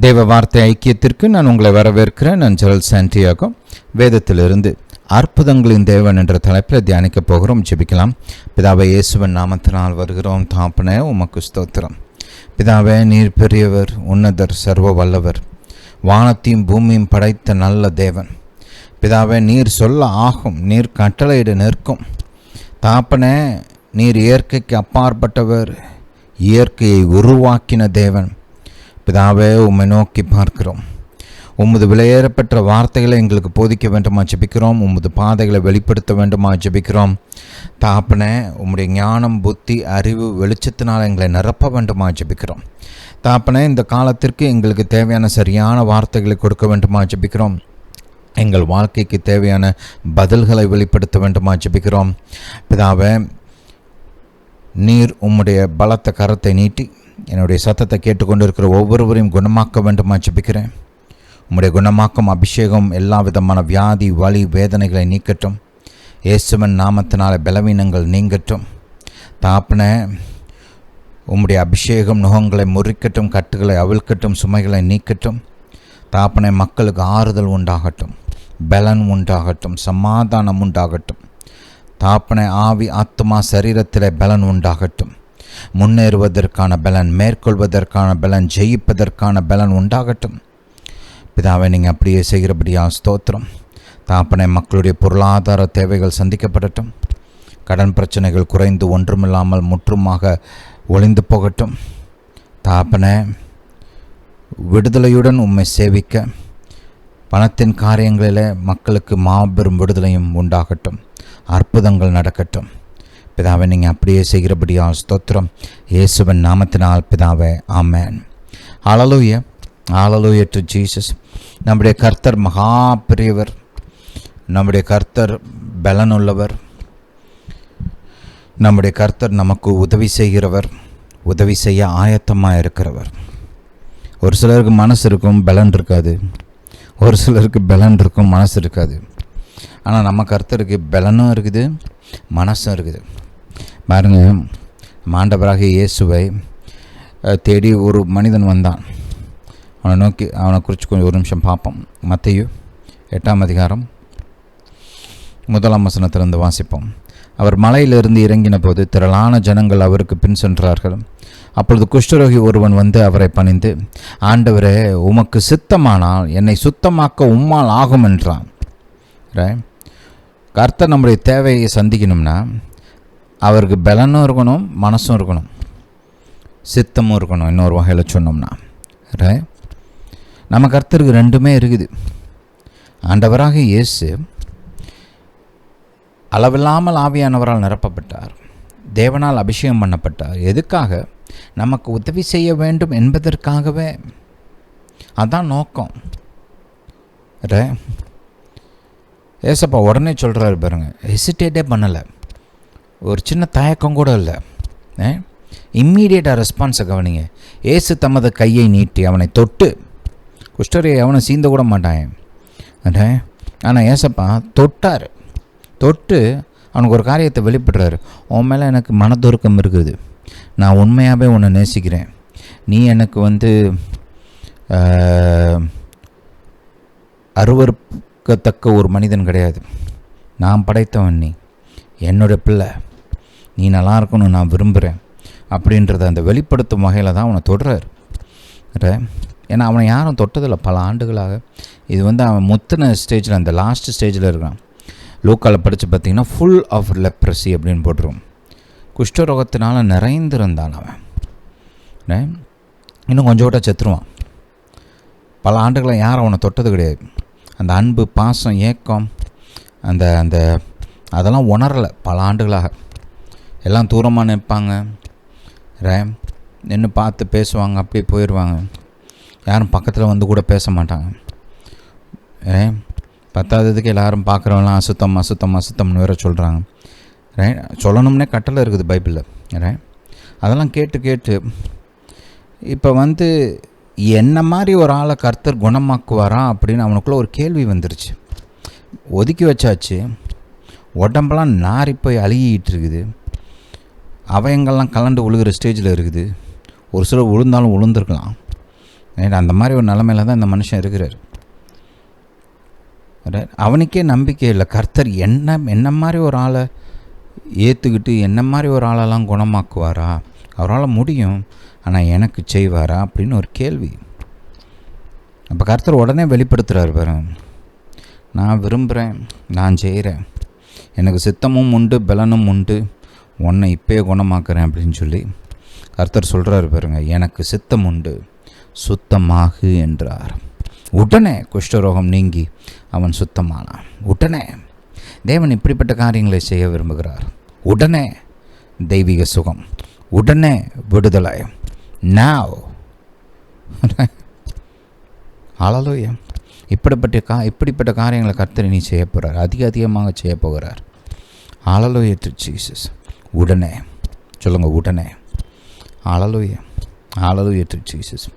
தேவ வார்த்தை ஐக்கியத்திற்கு நான் உங்களை வரவேற்கிறேன். நான் ஜெரல் சாண்டியாகோ. வேதத்திலிருந்து அற்புதங்களின் தேவன் என்ற தலைப்பில் தியானிக்கப் போகிறோம். ஜெபிக்கலாம். பிதாவே, இயேசுவின் நாமத்தினால் வருகிறோம். தாப்பனே, உமக்கு ஸ்தோத்திரம். பிதாவே, நீர் பெரியவர், உன்னதர், சர்வ வல்லவர், வானத்தையும் பூமியும் படைத்த நல்ல தேவன். பிதாவே, நீர் சொல்ல ஆகும், நீர் கட்டளையிட நிற்கும். தாப்பனே, நீர் இயற்கைக்கு அப்பாற்பட்டவர், இயற்கையை உருவாக்கின தேவன். பிதாவே, உம்மை நோக்கி பார்க்கிறோம். உமது விலையேறப்பெற்ற வார்த்தைகளை எங்களுக்கு போதிக்க வேண்டுமா ஜெபிக்கிறோம். உமது பாதைகளை வெளிப்படுத்த வேண்டுமா ஜெபிக்கிறோம். தாப்பனே, உம்முடைய ஞானம், புத்தி, அறிவு, வெளிச்சத்தினால் எங்களை நிரப்ப வேண்டுமா ஜெபிக்கிறோம். தாப்பனே, இந்த காலத்திற்கு எங்களுக்கு தேவையான சரியான வார்த்தைகளை கொடுக்க வேண்டுமா ஜெபிக்கிறோம். எங்கள் வாழ்க்கைக்கு தேவையான பதில்களை வெளிப்படுத்த வேண்டுமா ஜெபிக்கிறோம். பிதாவே, நீர் உம்முடைய பலத்த கரத்தை நீட்டி என்னுடைய சத்தத்தை கேட்டுக்கொண்டிருக்கிற ஒவ்வொருவரையும் குணமாக்க வேண்டுமா ஜெபிக்கிறேன். உம்முடைய குணமாக்கும் அபிஷேகம் எல்லா விதமான வியாதி, வலி, வேதனைகளை நீக்கட்டும். இயேசுவின் நாமத்தினால பலவீனங்கள் நீங்கட்டும். தாப்பனே, உம்முடைய அபிஷேகம் நுகங்களை முறிக்கட்டும், கட்டுகளை அவிழ்க்கட்டும், சுமைகளை நீக்கட்டும். தாப்பனே, மக்களுக்கு ஆறுதல் உண்டாகட்டும், பலன் உண்டாகட்டும், சமாதானம் உண்டாகட்டும். தாப்பனே, ஆவி, ஆத்மா, சரீரத்தில் பலன் உண்டாகட்டும். முன்னேறுவதற்கான பலன், மேற்கொள்வதற்கான பலன், ஜெயிப்பதற்கான பலன் உண்டாகட்டும். பிதாவை, நீங்கள் அப்படியே செய்கிறபடியா ஸ்தோத்திரம். தாப்பனே, மக்களுடைய பொருளாதார தேவைகள் சந்திக்கப்படட்டும். கடன் பிரச்சனைகள் குறைந்து ஒன்றுமில்லாமல் முற்றுமாக ஒளிந்து போகட்டும். தாப்பனே, விடுதலையுடன் உம்மை சேவிக்க பணத்தின் காரியங்களில் மக்களுக்கு மாபெரும் விடுதலையும் உண்டாகட்டும். அற்புதங்கள் நடக்கட்டும். பிதாவை, நீங்கள் அப்படியே செய்கிறபடியா ஸ்தோத்திரம். இயேசுவின் நாமத்தினால் பிதாவே, ஆமென். ஹல்லேலூயா, ஹல்லேலூயா டு ஜீசஸ். நம்முடைய கர்த்தர் மகா பெரியவர். நம்முடைய கர்த்தர் பலனுள்ளவர். நம்முடைய கர்த்தர் நமக்கு உதவி செய்கிறவர், உதவி செய்ய ஆயத்தமாக இருக்கிறவர். ஒரு சிலருக்கு மனசு இருக்கும், பலன் இருக்காது. ஒரு சிலருக்கு பலன் இருக்கும், மனசு இருக்காது. ஆனால் நம்ம கர்த்தருக்கு பலனும் இருக்குது, மனசும் இருக்குது. பாருங்க, ஆண்டவராகிய இயேசுவை தேடி ஒரு மனிதன் வந்தான். அவனை குறித்து கொஞ்சம் ஒரு நிமிஷம் பார்ப்போம். மத்தேயு 8ஆம் அதிகாரம் 1ஆம் வசனத்திலிருந்து வாசிப்போம். அவர் மலையிலிருந்து இறங்கின போது திரளான ஜனங்கள் அவருக்கு பின் சென்றார்கள். அப்பொழுது குஷ்டரோகி ஒருவன் வந்து அவரை பணிந்து, ஆண்டவரே, உமக்கு சித்தமானால் என்னை சுத்தமாக்க உம்மால் ஆகும் என்றான். கர்த்தர் நம்முடைய தேவையை சந்திக்கணும்னா அவருக்கு பலனும் இருக்கணும், மனசும் இருக்கணும், சித்தமும் இருக்கணும். இன்னொரு வகையில் சொன்னோம்னா நம்ம கர்த்தருக்கு ரெண்டுமே இருக்குது. ஆண்டவராக இயேசு அளவில்லாமல் ஆவியானவரால் நிரப்பப்பட்டார், தேவனால் அபிஷேகம் பண்ணப்பட்டார். எதுக்காக? நமக்கு உதவி செய்ய வேண்டும் என்பதற்காகவே. அதான் நோக்கம். ஏசப்பா உடனே சொல்கிறாரு பாருங்க, ஹெசிடேட்டே பண்ணலை, ஒரு சின்ன தயக்கம் கூட இல்லை. இம்மீடியட்டாக ரெஸ்பான்ஸை கவனிங்க. ஏசு தமது கையை நீட்டி அவனை தொட்டு, குஷ்டரை அவனை சீந்த கூட மாட்டான். ஆனால் ஏசப்பா தொட்டார். தொட்டு அவனுக்கு ஒரு காரியத்தை வெளிப்படுறாரு. உன் மேலே எனக்கு மனதுருக்கம் இருக்குது, நான் உண்மையாகவே உன்னை நேசிக்கிறேன், நீ எனக்கு அருவருக்கத்தக்க ஒரு மனிதன் கிடையாது, நான் படைத்தவன், நீ என்னோட பிள்ளை, நீ நல்லா இருக்கணும், நான் விரும்புகிறேன் அப்படின்றத அந்த வெளிப்படுத்தும் வகையில் தான் அவனை தொடுறாரு. ஏன்னா அவனை யாரும் தொட்டதில்லை பல ஆண்டுகளாக. இது அவன் முத்தின ஸ்டேஜில், அந்த லாஸ்ட் ஸ்டேஜில் இருக்கான். லூக்காவில் படித்து பார்த்திங்கன்னா ஃபுல் ஆஃப் லெப்ரசி அப்படின்னு போட்டுருவோம். குஷ்டரோகத்தினால் நிறைந்திருந்தான் அவன். இன்னும் கொஞ்சம் கூட செத்துருவான். பல ஆண்டுகளை யாரும் அவனை தொட்டது கிடையாது. அந்த அன்பு, பாசம், ஏக்கம், அந்த அந்த அதெல்லாம் உணரலை பல ஆண்டுகளாக. எல்லாம் தூரமாக நிற்பாங்க, நின்று பார்த்து பேசுவாங்க, அப்படியே போயிடுவாங்க. யாரும் பக்கத்தில் வந்து கூட பேச மாட்டாங்க. பத்தாததுக்கு எல்லோரும் பார்க்குறவங்களாம் அசுத்தம் அசுத்தம் அசுத்தம்னு வேறு சொல்கிறாங்க. சொல்லணும்னே கட்டளை இருக்குது பைபிளில். அதெல்லாம் கேட்டு கேட்டு இப்போ என்ன மாதிரி ஒரு ஆளை கர்த்தர் குணமாக்குவாரா அப்படின்னு அவனுக்குள்ளே ஒரு கேள்வி வந்துருச்சு. ஒதுக்கி வச்சாச்சு, உடம்பெல்லாம் நாரி போய் அழுகிட்டு இருக்குது, அவயங்கள்லாம் கலண்டு விழுகிற ஸ்டேஜில் இருக்குது. ஒரு சிலர் விழுந்தாலும் விழுந்துருக்கலாம். அந்த மாதிரி ஒரு நிலைமையில தான் இந்த மனுஷன் இருக்கிறார். அவனுக்கே நம்பிக்கை இல்லை. கர்த்தர் என்ன மாதிரி ஒரு ஆளை ஏற்றுக்கிட்டு என்ன மாதிரி ஒரு ஆளெல்லாம் குணமாக்குவாரா? அவரால் முடியும், ஆனால் எனக்கு செய்வாரா அப்படின்னு ஒரு கேள்வி. அப்போ கர்த்தர் உடனே வெளிப்படுத்துகிறார் பாருங்க, நான் விரும்புகிறேன், நான் செய்கிறேன், எனக்கு சித்தமும் உண்டு பலனும் உண்டு, உன்னை இப்போயே குணமாக்குறேன் அப்படின்னு சொல்லி கர்த்தர் சொல்கிறார் பாருங்க. எனக்கு சித்தம் உண்டு, சுத்தமாகு என்றார். உடனே குஷ்டரோகம் நீங்கி அவன் சுத்தமானான். உடனே தேவன் இப்படிப்பட்ட காரியங்களை செய்ய விரும்புகிறார். உடனே தெய்வீக சுகம், உடனே விடுதலை. நாவ் ஹல்லேலூயா. இப்படிப்பட்ட காரியங்களை கர்த்தர் நீ செய்ய போகிறார், அதிகமாக செய்ய போகிறார். ஹல்லேலூயா டு ஜீசஸ். உடனே சொல்லுங்கள், உடனே. ஹல்லேலூயா, ஹல்லேலூயா டு ஜீசஸ்.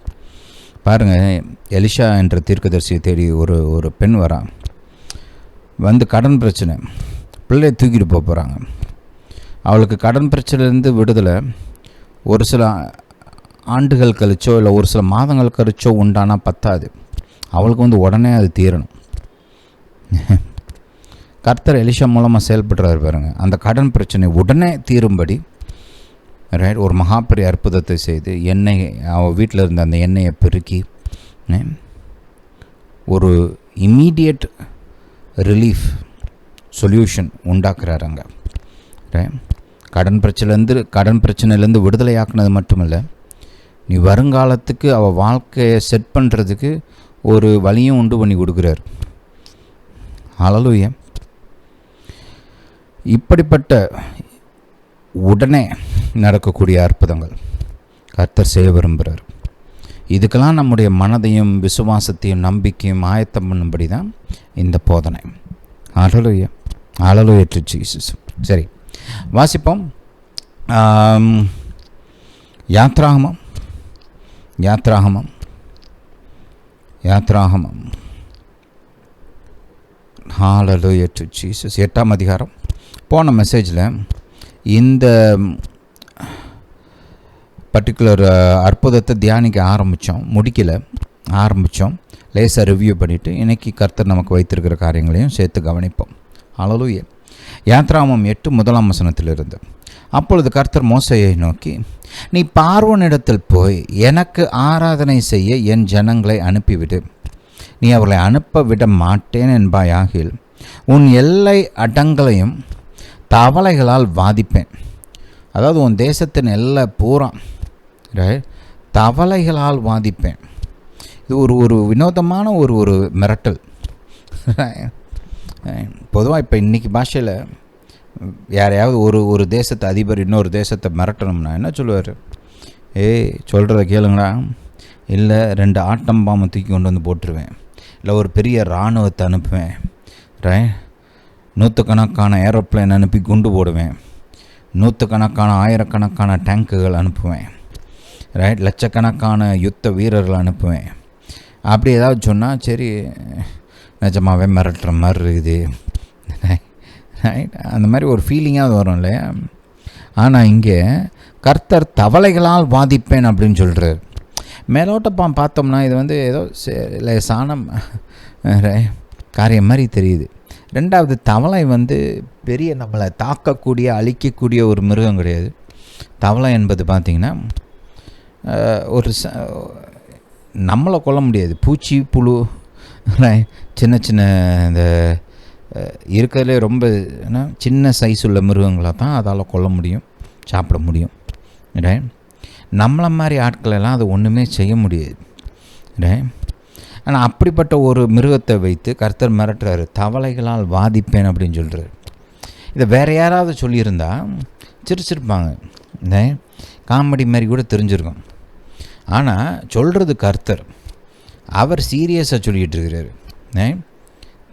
பாருங்கள், எலிஷா என்ற தீர்க்கதரிசியை தேடி ஒரு பெண் வரா. வந்து கடன் பிரச்சனை, பிள்ளையை தூக்கிட்டு போகிறாங்க. அவளுக்கு கடன் பிரச்சனைலேருந்து விடுதலை ஒரு சில ஆண்டுகள் கழிச்சோ இல்லை ஒரு சில மாதங்கள் கழிச்சோ உண்டானா பத்தாது, அவளுக்கு உடனே அது தீரணும். கர்த்தர் எலிஷா மூலமாக செயல்படுறாரு பாருங்க. அந்த கடன் பிரச்சனை உடனே தீரும்படி ஒரு மகாபெரிய அற்புதத்தை செய்து எண்ணெய் அவள் வீட்டில் இருந்த அந்த எண்ணெயை பெருக்கி ஒரு இம்மீடியட் ரிலீஃப் சொல்யூஷன் உண்டாக்குறாருங்க. கடன் பிரச்சனையிலேருந்து விடுதலையாக்குனது மட்டுமில்லை, நீ வருங்காலத்துக்கு அவள் வாழ்க்கையை செட் பண்ணுறதுக்கு ஒரு வழியும் உண்டு பண்ணி கொடுக்குறார். ஹல்லேலூயா. இப்படிப்பட்ட உடனே நடக்கக்கூடிய அற்புதங்கள் கர்த்தர் செய்ய விரும்புகிறார். இதுக்கெல்லாம் நம்முடைய மனதையும் விசுவாசத்தையும் நம்பிக்கையும் ஆயத்தம் பண்ணும்படி தான் இந்த போதனை. ஹல்லேலூயா, ஹல்லேலூயா டு ஜீசஸ். சரி, வாசிப்போம். யாத்ராகமம் ஹல்லேலூயா டு ஜீசஸ். 8ஆம் அதிகாரம். போன மெசேஜில் இந்த பர்டிகுலர் அற்புதத்தை தியானிக்க ஆரம்பித்தோம். லேசாக ரிவ்யூ பண்ணிவிட்டு இன்றைக்கி கர்த்தர் நமக்கு வைத்திருக்கிற காரியங்களையும் சேர்த்து கவனிப்போம். ஹல்லேலூயா. யாத்ராகமம் 8:1 அப்பொழுது கர்த்தர் மோசேயை நோக்கி, நீ பார்வோனிடத்தில் போய் எனக்கு ஆராதனை செய்ய என் ஜனங்களை அனுப்பிவிடு. நீ அவர்களை அனுப்ப விட மாட்டேன் என்பாயாகில் உன் எல்லை அடங்களையும் தவளைகளால் வாதிப்பேன். அதாவது உன் தேசத்தின் எல்லை பூரா தவளைகளால் வாதிப்பேன். இது ஒரு வினோதமான ஒரு மிரட்டல். பொதுவாக இப்போ இன்றைக்கி பாஷையில் யாரையாவது ஒரு தேசத்தை அதிபர் இன்னொரு தேசத்தை மிரட்டணும்னா என்ன சொல்லுவார்? சொல்கிறத கேளுங்களா, இல்லை 2 ஆட்டம்பாம்பை தூக்கி கொண்டு வந்து போட்டுருவேன், இல்லை ஒரு பெரிய இராணுவத்தை அனுப்புவேன், நூற்றுக்கணக்கான ஏரோப்ளேன் அனுப்பி குண்டு போடுவேன், நூற்றுக்கணக்கான ஆயிரக்கணக்கான டேங்குகள் அனுப்புவேன், லட்சக்கணக்கான யுத்த வீரர்கள் அனுப்புவேன். அப்படி ஏதாவது சொன்னால் சரி, நிஜமாகவே மிரட்டுற மாதிரி இருக்குது, அந்த மாதிரி ஒரு ஃபீலிங்காக வரும் இல்லையா? ஆனால் இங்கே கர்த்தர் தவளைகளால் வாதிப்பேன் அப்படின்னு சொல்கிறார். மேலோட்டப்பா பார்த்தோம்னா இது ஏதோ லேசான காரியம் மாதிரி தெரியுது. ரெண்டாவது, தவளை பெரிய நம்மளை தாக்கக்கூடிய அழிக்கக்கூடிய ஒரு மிருகம் கிடையாது. தவளை என்பது பார்த்திங்கன்னா ஒரு நம்மளை கொல்ல முடியாது. பூச்சி புழு சின்ன இந்த இருக்கிறதுலே ரொம்ப சின்ன சைஸ் உள்ள மிருகங்களாக தான் அதால் கொல்ல முடியும், சாப்பிட முடியும். நம்மளை மாதிரி ஆட்களெல்லாம் அது ஒன்றுமே செய்ய முடியாது. ஆனால் அப்படிப்பட்ட ஒரு மிருகத்தை வைத்து கர்த்தர் மிரட்டுறாரு, தவளைகளால் வாதிப்பேன் அப்படின்னு சொல்கிறார். இதை வேறு யாராவது சொல்லியிருந்தா சிரிச்சிருப்பாங்க, காமெடி மாதிரி கூட தெரிஞ்சிருக்கும். ஆனால் சொல்கிறது கர்த்தர், அவர் சீரியஸாக சொல்லிகிட்டு இருக்கிறாரு.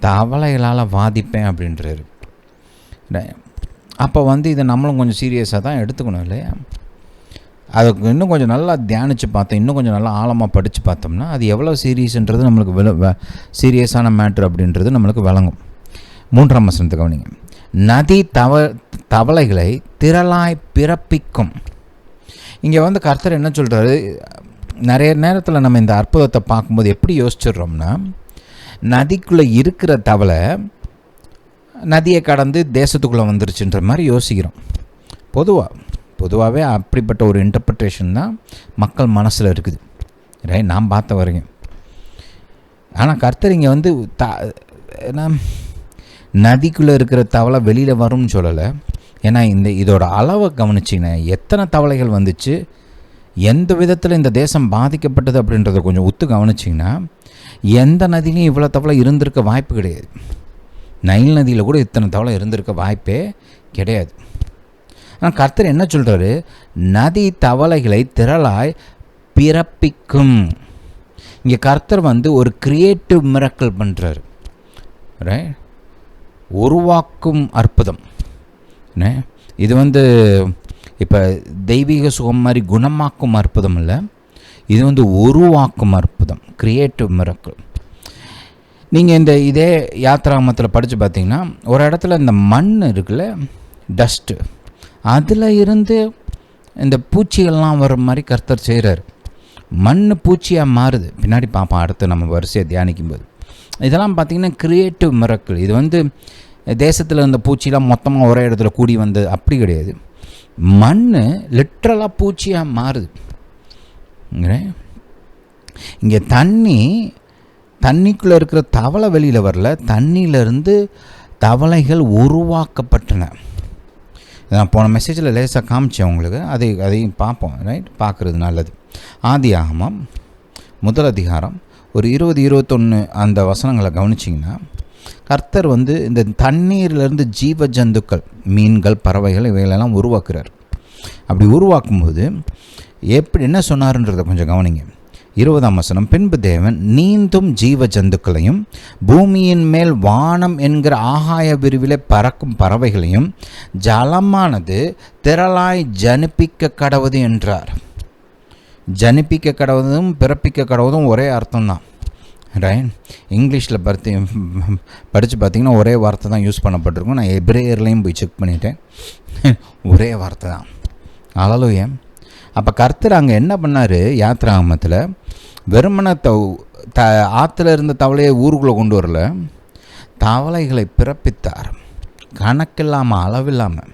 தவளைகளால் வாதிப்பேன் அப்படின்றாரு. அப்போ இதை நம்மளும் கொஞ்சம் சீரியஸாக தான் எடுத்துக்கணும் இல்லையா? அதுக்கு இன்னும் கொஞ்சம் நல்லா தியானித்து பார்த்தோம், இன்னும் கொஞ்சம் நல்லா ஆழமாக படித்து பார்த்தோம்னா அது எவ்வளோ சீரியஸ்ன்றது நம்மளுக்கு சீரியஸான மேட்ரு அப்படின்றது நம்மளுக்கு விளங்கும். 3ஆம் வசனத்தை கவனிங்க. நதி தவளைகளை திரளாய் பிறப்பிக்கும். இங்கே கர்த்தர் என்ன சொல்கிறாரு? நிறைய நேரத்தில் நம்ம இந்த அற்புதத்தை பார்க்கும்போது எப்படி யோசிச்சிடுறோம்னா, நதிக்குள்ளே இருக்கிற தவளை நதியை கடந்து தேசத்துக்குள்ளே வந்துருச்சுன்ற மாதிரி யோசிக்கிறோம். பொதுவாகவே அப்படிப்பட்ட ஒரு இன்டர்பிரிட்டேஷன் தான் மக்கள் மனசில் இருக்குது, ரைட்? நான் பார்த்த வரைக்கும். ஆனால் கர்த்தர் இங்கே வந்து நதிக்குள்ளே இருக்கிற தவளை வெளியில் வரும்னு சொல்லலை. ஏன்னா இதோட அளவை கவனிச்சிங்கன்னா எத்தனை தவளைகள் வந்துச்சு, எந்த விதத்தில் இந்த தேசம் பாதிக்கப்பட்டது அப்படின்றத கொஞ்சம் ஒத்து கவனிச்சிங்கன்னா எந்த நதிலையும் இவ்வளோ தவளை இருந்திருக்க வாய்ப்பு கிடையாது. நைல் நதியில் கூட இத்தனை தவளை இருந்திருக்க வாய்ப்பே கிடையாது. ஆனால் கர்த்தர் என்ன சொல்கிறாரு, நதி தவளைகளை திரளாய் பிறப்பிக்கும். இங்கே கர்த்தர் வந்து ஒரு கிரியேட்டிவ் மிரக்கல் பண்ணுறாரு, ரைட்? உருவாக்கும் அற்புதம். இது வந்து இப்போ தெய்வீக சுகம் மாதிரி குணமாக்கும் அற்புதம் இல்லை, இது வந்து உருவாக்கும் அற்புதம், கிரியேட்டிவ் மிரக்கல். நீங்கள் இதே யாத்ராகமத்தில் படித்து பார்த்தீங்கன்னா ஒரு இடத்துல இந்த மண் இருக்குல்ல, டஸ்ட்டு, அதில் இருந்து இந்த பூச்சிகள்லாம் வர மாதிரி கர்த்தர் செய்கிறார். மண் பூச்சியாக மாறுது, பின்னாடி பார்ப்போம் அடுத்து நம்ம வரிசையை தியானிக்கும்போது. இதெல்லாம் பார்த்திங்கன்னா கிரியேட்டிவ் மிரக்கல். இது வந்து தேசத்தில் இருந்த பூச்சிலாம் மொத்தமாக ஒரே இடத்துல கூடி வந்து அப்படி கிடையாது. மண் லிட்ரலாக பூச்சியாக மாறுது. இங்கே தண்ணிக்குள்ளே இருக்கிற தவளை வெளியில் வரல, தண்ணியிலேருந்து தவளைகள் உருவாக்கப்பட்டன. நான் போன மெசேஜில் லேசாக காமிச்சேன் உங்களுக்கு, அதையும் பார்ப்போம், ரைட்? பார்க்குறது நல்லது. ஆதியாகமம் 1 அதிகாரம் ஒரு 20-21 அந்த வசனங்களை கவனிச்சிங்கன்னா கர்த்தர் வந்து இந்த தண்ணீரிலிருந்து ஜீவ ஜந்துக்கள், மீன்கள், பறவைகள் இவைகளெல்லாம் உருவாக்குறார். அப்படி உருவாக்கும்போது என்ன சொன்னார்ன்றதை கொஞ்சம் கவனிங்க. 20ஆம் வசனம், பின்பு தேவன் நீந்தும் ஜீவ ஜந்துக்களையும் பூமியின் மேல் வானம் என்கிற ஆகாய விரிவிலே பறக்கும் பறவைகளையும் ஜலமானது திரளாய் ஜனிப்பிக்க கடவுது என்றார். ஜனிப்பிக்க கடவுதும் பிறப்பிக்க கடவுதும் ஒரே அர்த்தம்தான், ரைட்? இங்கிலீஷில் படித்து பார்த்திங்கன்னா ஒரே வார்த்தை தான் யூஸ் பண்ணப்பட்டிருக்கும். நான் எபிரேயர்லேயும் போய் செக் பண்ணிட்டேன், ஒரே வார்த்தை தான். அல்லேலூயா. அப்போ கர்த்தர் அங்கே என்ன பண்ணார், யாத்ராகமத்தில் வெறுமன ஆற்றுல இருந்த தவளையை ஊருக்குள்ளே கொண்டு வரல, தவளைகளை பிறப்பித்தார், கணக்கில்லாமல் அளவில்லாமல்.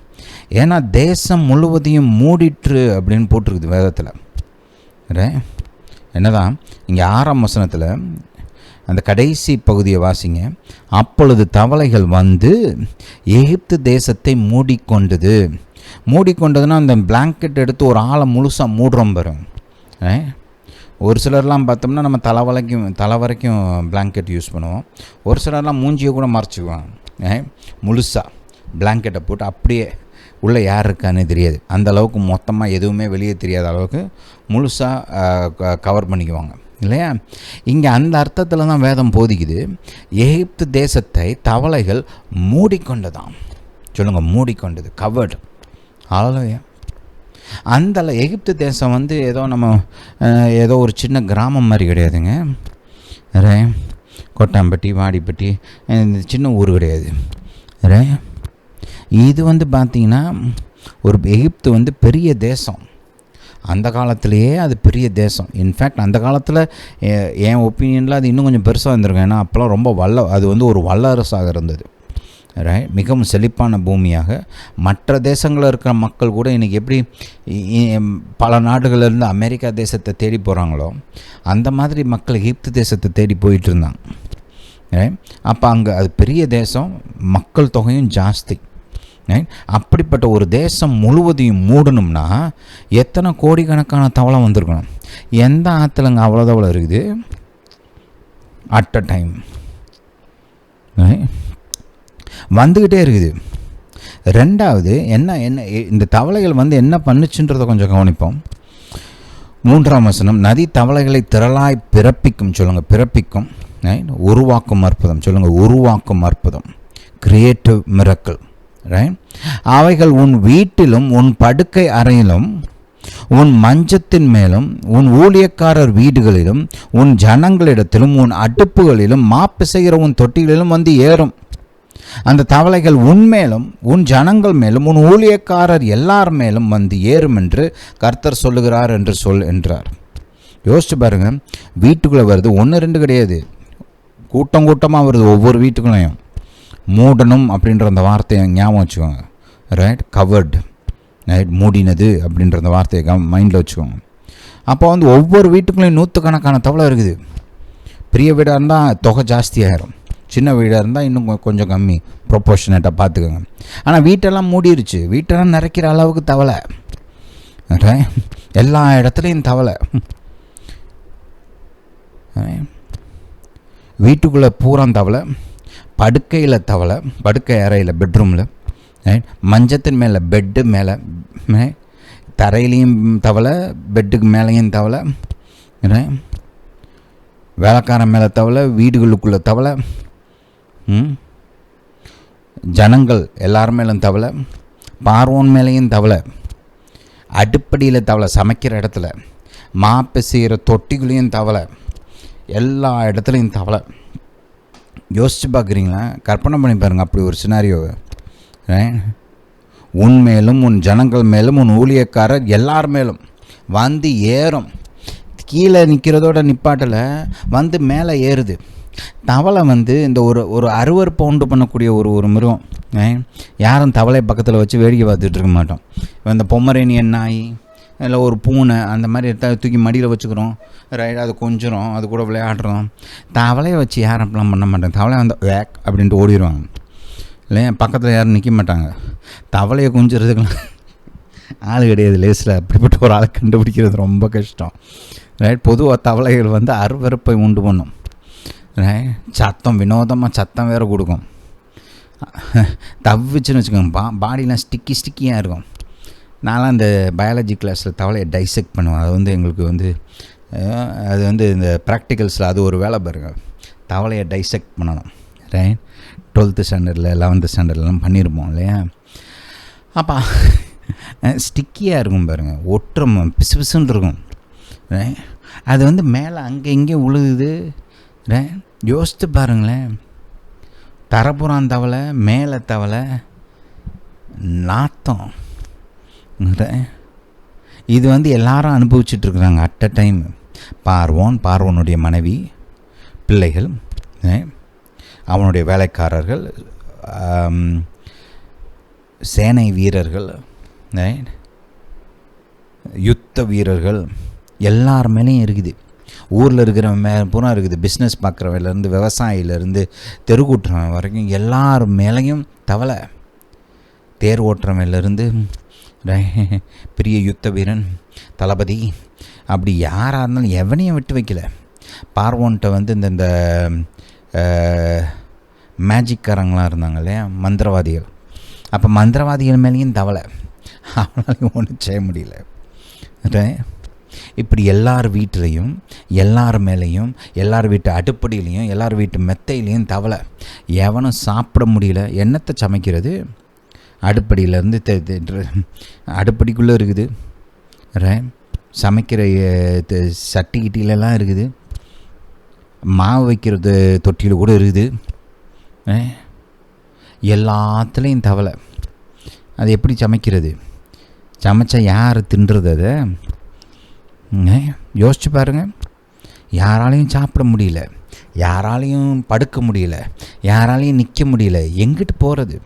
ஏன்னா தேசம் முழுவதையும் மூடிற்று அப்படின்னு போட்டிருக்குது வேதத்தில், ரைட்? என்னதான் இங்கே 6ஆம் வசனத்தில் அந்த கடைசி பகுதியை வாசிங்க. அப்பொழுது தவளைகள் வந்து எகிப்து தேசத்தை மூடிக்கொண்டதுன்னா அந்த பிளாங்கெட் எடுத்து ஒரு ஆளை முழுசாக மூடுறோம் பாருங்க. ஒரு சிலர்லாம் பார்த்தோம்னா நம்ம தலை வரைக்கும் பிளாங்கெட் யூஸ் பண்ணுவோம். ஒரு சிலர்லாம் மூஞ்சியை கூட மறைச்சிக்குவாங்க, முழுசாக பிளாங்கெட்டை போட்டு அப்படியே உள்ளே யார் இருக்கான்னு தெரியாது, அந்த அளவுக்கு மொத்தமாக எதுவுமே வெளியே தெரியாத அளவுக்கு முழுசாக கவர் பண்ணிக்குவாங்க இல்லையா? இங்கே அந்த அர்த்தத்தில் தான் வேதம் போதிக்குது. எகிப்து தேசத்தை தவளைகள் மூடிக்கொண்டதாம். சொல்லுங்கள், மூடிக்கொண்டது, கவர்டு. அல்லேலூயா. அந்த எகிப்து தேசம் வந்து ஏதோ ஒரு சின்ன கிராமம் மாதிரி கிடையாதுங்க, கொட்டாம்பட்டி வாடிப்பட்டி சின்ன ஊர் கிடையாது. இது வந்து பார்த்திங்கன்னா ஒரு எகிப்து வந்து பெரிய தேசம், அந்த காலத்திலேயே அது பெரிய தேசம். இன்ஃபேக்ட் அந்த காலத்தில் என் ஒப்பீனியனில் அது இன்னும் கொஞ்சம் பெருசாக இருந்திருக்கும். ஏன்னா அப்போலாம் ரொம்ப அது வந்து ஒரு வல்லரசாக இருந்தது, ரைட்? மிகவும் செழிப்பான பூமியாக. மற்ற தேசங்களில் இருக்கிற மக்கள் கூட இன்றைக்கி எப்படி பல நாடுகளிலிருந்து அமெரிக்கா தேசத்தை தேடி போகிறாங்களோ அந்த மாதிரி மக்கள் எகிப்து தேசத்தை தேடி போயிட்டு இருந்தாங்க, ரைட்? அப்போ அங்கே அது பெரிய தேசம், மக்கள் தொகையும் ஜாஸ்தி. அப்படிப்பட்ட ஒரு தேசம் முழுவதையும் மூடணும்னா எத்தனை கோடிக்கணக்கான தவளை வந்திருக்கணும்? எந்த ஆற்றுலங்க அவ்வளோ தவளை இருக்குது அட் அ டைம்? வந்துக்கிட்டே இருக்குது. ரெண்டாவது என்ன இந்த தவளைகள் வந்து என்ன பண்ணுச்சுன்றதை கொஞ்சம் கவனிப்போம். 3ஆம் வசனம், நதி தவளைகளை திரளாய் பிறப்பிக்கும். சொல்லுங்கள், பிறப்பிக்கும். உருவாக்கும் அற்புதம். சொல்லுங்கள், உருவாக்கும் அற்புதம், கிரியேட்டிவ் மிரக்கல், ரைட்? அவைகள் உன் வீட்டிலும் உன் படுக்கை அறையிலும் உன் மஞ்சத்தின் மேலும் உன் ஊழியக்காரர் வீடுகளிலும் உன் ஜனங்களிடத்திலும் உன் அடுப்புகளிலும் மாப்பிசைகிற உன் தொட்டிகளிலும் வந்து ஏறும். அந்த தவளைகள் உன்மேலும் உன் ஜனங்கள் மேலும் உன் ஊழியக்காரர் எல்லார் மேலும் வந்து ஏறும் என்று கர்த்தர் சொல்லுகிறார் என்று என்றார். யோசிச்சு பாருங்கள், வீட்டுக்குள்ளே வருது, 1 2 கிடையாது, கூட்டம் கூட்டமாக வருது. ஒவ்வொரு வீட்டுக்குள்ளேயும் மூடணும் அப்படின்ற அந்த வார்த்தையை ஞாபகம் வச்சுக்கோங்க. ரைட், கவர்டு, ரைட், மூடினது அப்படின்ற அந்த வார்த்தையை மைண்டில் வச்சுக்கோங்க. அப்போ வந்து ஒவ்வொரு வீட்டுக்குள்ளேயும் 100கணக்கான தவளை இருக்குது. பெரிய வீடாக இருந்தால் தொகை ஜாஸ்தியாகிடும், சின்ன வீடாக இருந்தால் இன்னும் கொஞ்சம் கம்மி, ப்ரொப்போர்ஷனேட்டாக பார்த்துக்கோங்க. ஆனால் வீட்டெல்லாம் மூடிருச்சு, வீட்டெல்லாம் நிறைக்கிற அளவுக்கு தவளை, எல்லா இடத்துலையும் தவளை. வீட்டுக்குள்ளே பூரா தவளை, படுக்கையில் தவளை, படுக்கை அறையில் பெட்ரூமில், மஞ்சத்தின் மேலே, பெட்டு மேலே, தரையிலையும் தவளை, பெட்டுக்கு மேலேயும் தவளை, வேலைக்காரன் மேலே தவளை, வீடுகளுக்குள்ளே தவளை, ஜனங்கள் எல்லார் மேலும் தவளை, பார்வோன் மேலேயும் தவளை, அடுப்படியில் தவளை, சமைக்கிற இடத்துல, மாப்பை செய்கிற தொட்டிகளையும் தவளை, எல்லா இடத்துலையும் தவளை. யோசித்து பார்க்குறீங்களா? கற்பனை பண்ணி பாருங்கள் அப்படி ஒரு சினாரியோவை. உன் மேலும், உன் ஜனங்கள் மேலும், உன் ஊழியக்காரர் எல்லார் மேலும் வந்து ஏறும். கீழே நிற்கிறதோட நிப்பாட்டில் வந்து மேலே ஏறுது. தவளை வந்து இந்த ஒரு அருவருப்பை உண்டு பண்ணக்கூடிய ஒரு மிருகம். யாரும் தவளை பக்கத்தில் வச்சு வேடிக்கை பார்த்துட்டு இருக்க மாட்டோம். இந்த பொம்மரேனியன் நாய் இல்லை ஒரு பூனை அந்த மாதிரி தூக்கி மடியில் வச்சுக்கிறோம், ரைட், அது கொஞ்சம் அது கூட விளையாடுறோம். தவளையை வச்சு யாரும் அப்படிலாம் பண்ண மாட்டாங்க. தவளை வந்து வேக் அப்படின்ட்டு ஓடிடுவாங்க இல்லையா, பக்கத்தில் யாரும் நிற்க மாட்டாங்க. தவளையை கொஞ்சிறதுக்கெல்லாம் ஆள் கிடையாது லேஸில். அப்படிப்பட்ட ஒரு ஆளை கண்டுபிடிக்கிறது ரொம்ப கஷ்டம், ரைட். பொதுவாக தவளைகள் வந்து அருவருப்பை உண்டு பண்ணும், ரைட். சத்தம், வினோதமாக சத்தம் வேறு கொடுக்கும். தவிச்சுன்னு வச்சுக்கோங்க, பாடிலாம் ஸ்டிக்கியாக இருக்கும். நான்லாம் இந்த பயாலஜி கிளாஸில் தவளையை டைசெக்ட் பண்ணுவேன். அது வந்து எங்களுக்கு வந்து அது வந்து இந்த ப்ராக்டிகல்ஸில் அது ஒரு வேலை பாருங்கள், தவளையை டைசெக்ட் பண்ணணும், ரைட். 12th ஸ்டாண்டர்டில் 11th ஸ்டாண்டர்ட்லாம் பண்ணியிருப்போம் இல்லையா. அப்போ ஸ்டிக்கியாக இருக்கும் பாருங்கள், ஒற்றம் பிசு பிசுன்னு இருக்கும், ரைட். அது வந்து மேலே அங்கே இங்கே உழுகுது, ரைட். யோசித்து பாருங்களேன், தரப்புறான் தவளை, மேலே தவளை, நாத்தம். இது வந்து எல்லாரும் அனுபவிச்சுட்ருக்குறாங்க அட் அ டைம். பார்வோனுடைய மனைவி, பிள்ளைகள், அவனுடைய வேலைக்காரர்கள், சேனை வீரர்கள், யுத்த வீரர்கள், எல்லார் மேலேயும் இருக்குது. ஊரில் இருக்கிற பூரா இருக்குது. பிஸ்னஸ் பார்க்குறவலேருந்து விவசாயிலேருந்து தெருக்கூட்டுறவன் வரைக்கும் எல்லார் மேலேயும் தவளை. தேர் ஓட்டுறவன்லேருந்து பெரிய யுத்த வீரன், தளபதி, அப்படி யாராக இருந்தாலும் எவனையும் விட்டு வைக்கல. பார்வோன்கிட்ட வந்து இந்த மேஜிக்காரங்களாம் இருந்தாங்க இல்லையா, மந்திரவாதிகள். அப்போ மந்திரவாதிகள் மேலேயும் தவளை, அவனாலையும் ஒன்றும் செய்ய முடியல. இப்படி எல்லார் வீட்டிலையும், எல்லார் மேலேயும், எல்லார் வீட்டு அடுப்படியிலையும், எல்லார் வீட்டு மெத்தையிலையும் தவளை. எவனும் சாப்பிட முடியல. என்னத்தை சமைக்கிறது? அடுப்படியிலேருந்து அடுப்படிக்குள்ளே இருக்குது, சமைக்கிற சட்டிக்கிட்டிலெல்லாம் இருக்குது, மாவு வைக்கிறது தொட்டியில் கூட இருக்குது, எல்லாத்துலேயும் தவளை. அது எப்படி சமைக்கிறது? சமைச்சா யார் தின்றது? அதை யோசிச்சு பாருங்கள். யாராலையும் சாப்பிட முடியல, யாராலையும் படுக்க முடியல, யாராலையும் நிற்க முடியல. எங்கிட்டு போகிறது?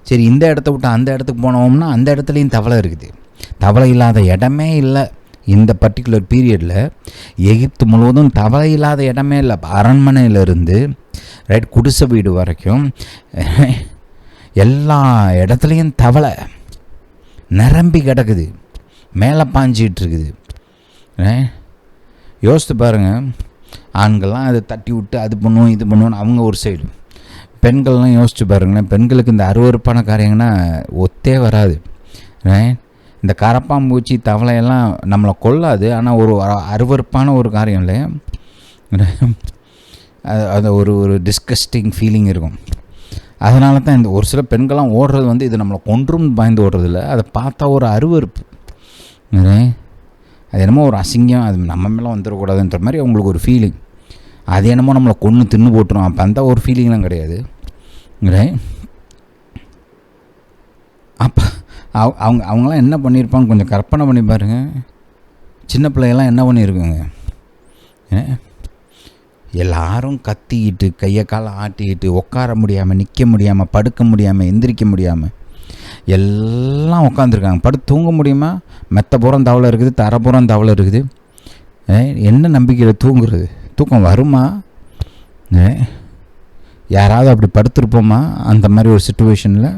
சரி, இந்த இடத்த விட்டு அந்த இடத்துக்கு போனோம்னா அந்த இடத்துலையும் தவளை இருக்குது. தவளை இல்லாத இடமே இல்லை. இந்த பர்டிகுலர் பீரியடில் எகிப்து முழுவதும் தவளை இல்லாத இடமே இல்லை. அரண்மனையிலிருந்து ரைட் குடிசை வீடு வரைக்கும் எல்லா இடத்துலையும் தவளை நிரம்பி கிடக்குது, மேலே பாஞ்சிகிட்டு இருக்குது. யோசித்து பாருங்கள். ஆண்கள்லாம் அதை தட்டி விட்டு அது பண்ணுவோம் இது பண்ணுவோன்னு அவங்க ஒரு சைடு. பெண்கள்லாம் யோசிச்சு பாருங்களேன். பெண்களுக்கு இந்த அருவருப்பான காரியங்கன்னா ஒத்தே வராது. இந்த கரப்பாம்பூச்சி தவளையெல்லாம் நம்மளை கொல்லாது, ஆனால் ஒரு அருவருப்பான ஒரு காரியம் இல்லையா. அது ஒரு டிஸ்கஸ்டிங் ஃபீலிங் இருக்கும். அதனால தான் இந்த ஒரு சில பெண்கள்லாம் ஓடுறது வந்து இது நம்மளை கொன்றும் பயந்து ஓடுறதில்ல, அதை பார்த்தா ஒரு அருவருப்பு. அது என்னமோ ஒரு அசிங்கம், அது நம்ம மேலே வந்துடக்கூடாதுன்ற மாதிரி அவங்களுக்கு ஒரு ஃபீலிங். அது என்னமோ நம்மளை கொன்று தின்னு போட்டுரும். அப்போ அந்த ஒரு ஃபீலிங்லாம் கிடையாது. அப்போ அவங்களாம் என்ன பண்ணியிருப்பாங்க கொஞ்சம் கற்பனை பண்ணி பாருங்கள். சின்ன பிள்ளைகள்லாம் என்ன பண்ணியிருக்குங்க? எல்லாரும் கத்திக்கிட்டு கையை காலை ஆட்டிக்கிட்டு உட்கார முடியாமல், நிற்க முடியாமல், படுக்க முடியாமல், எந்திரிக்க முடியாமல் எல்லாம் உட்காந்துருக்காங்க. படுத்து தூங்க முடியுமா? மெத்த புறம் தவளை இருக்குது, தரப்புறம் தவளை இருக்குது. என்ன நம்பிக்கையில் தூங்குறது? தூக்கம் வருமா? யாராவது அப்படி படுத்துருப்போமா அந்த மாதிரி ஒரு சுச்சுவேஷனில்?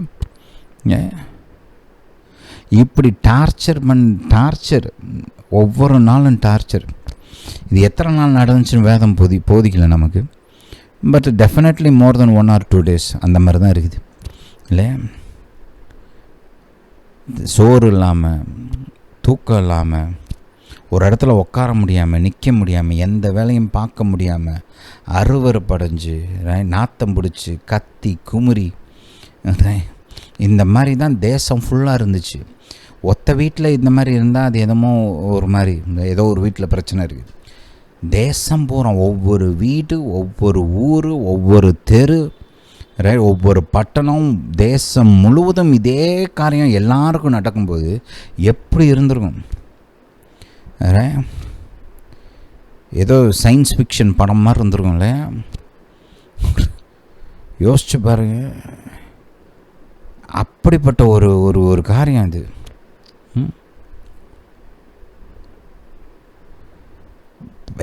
இப்படி டார்ச்சர் ஒவ்வொரு நாளும் டார்ச்சர். இது எத்தனை நாள் நடந்துச்சுன்னு வேதம் போதிக்கல நமக்கு. But definitely more then 1 or 2 days அந்த மாதிரி தான் இருக்குது இல்லை? சோறு இல்லாமல், தூக்கம் இல்லாமல், ஒரு இடத்துல உட்கார முடியாமல், நிற்க முடியாமல், எந்த வேலையும் பார்க்க முடியாமல், அருவருப்படைஞ்சு, நாத்தம் பிடிச்சி, கத்தி குமுறி, இந்த மாதிரி தான் தேசம் ஃபுல்லாக இருந்துச்சு. ஒத்த வீட்டில் இந்த மாதிரி இருந்தால் அது என்னமோ ஒரு மாதிரி, ஏதோ ஒரு வீட்டில் பிரச்சனை இருக்குது. தேசம் பூரா ஒவ்வொரு வீடு, ஒவ்வொரு ஊர், ஒவ்வொரு தெரு, ஒவ்வொரு பட்டணம், தேசம் முழுவதும் இதே காரியம் எல்லாருக்கும் நடக்கும்போது எப்படி இருந்திருக்கும்? ஏதோ சயின்ஸ் ஃபிக்ஷன் படம் மாதிரி இருந்திருக்கும்ல. யோசிச்சு பாருங்க. அப்படிப்பட்ட ஒரு ஒரு ஒரு காரியம் இது.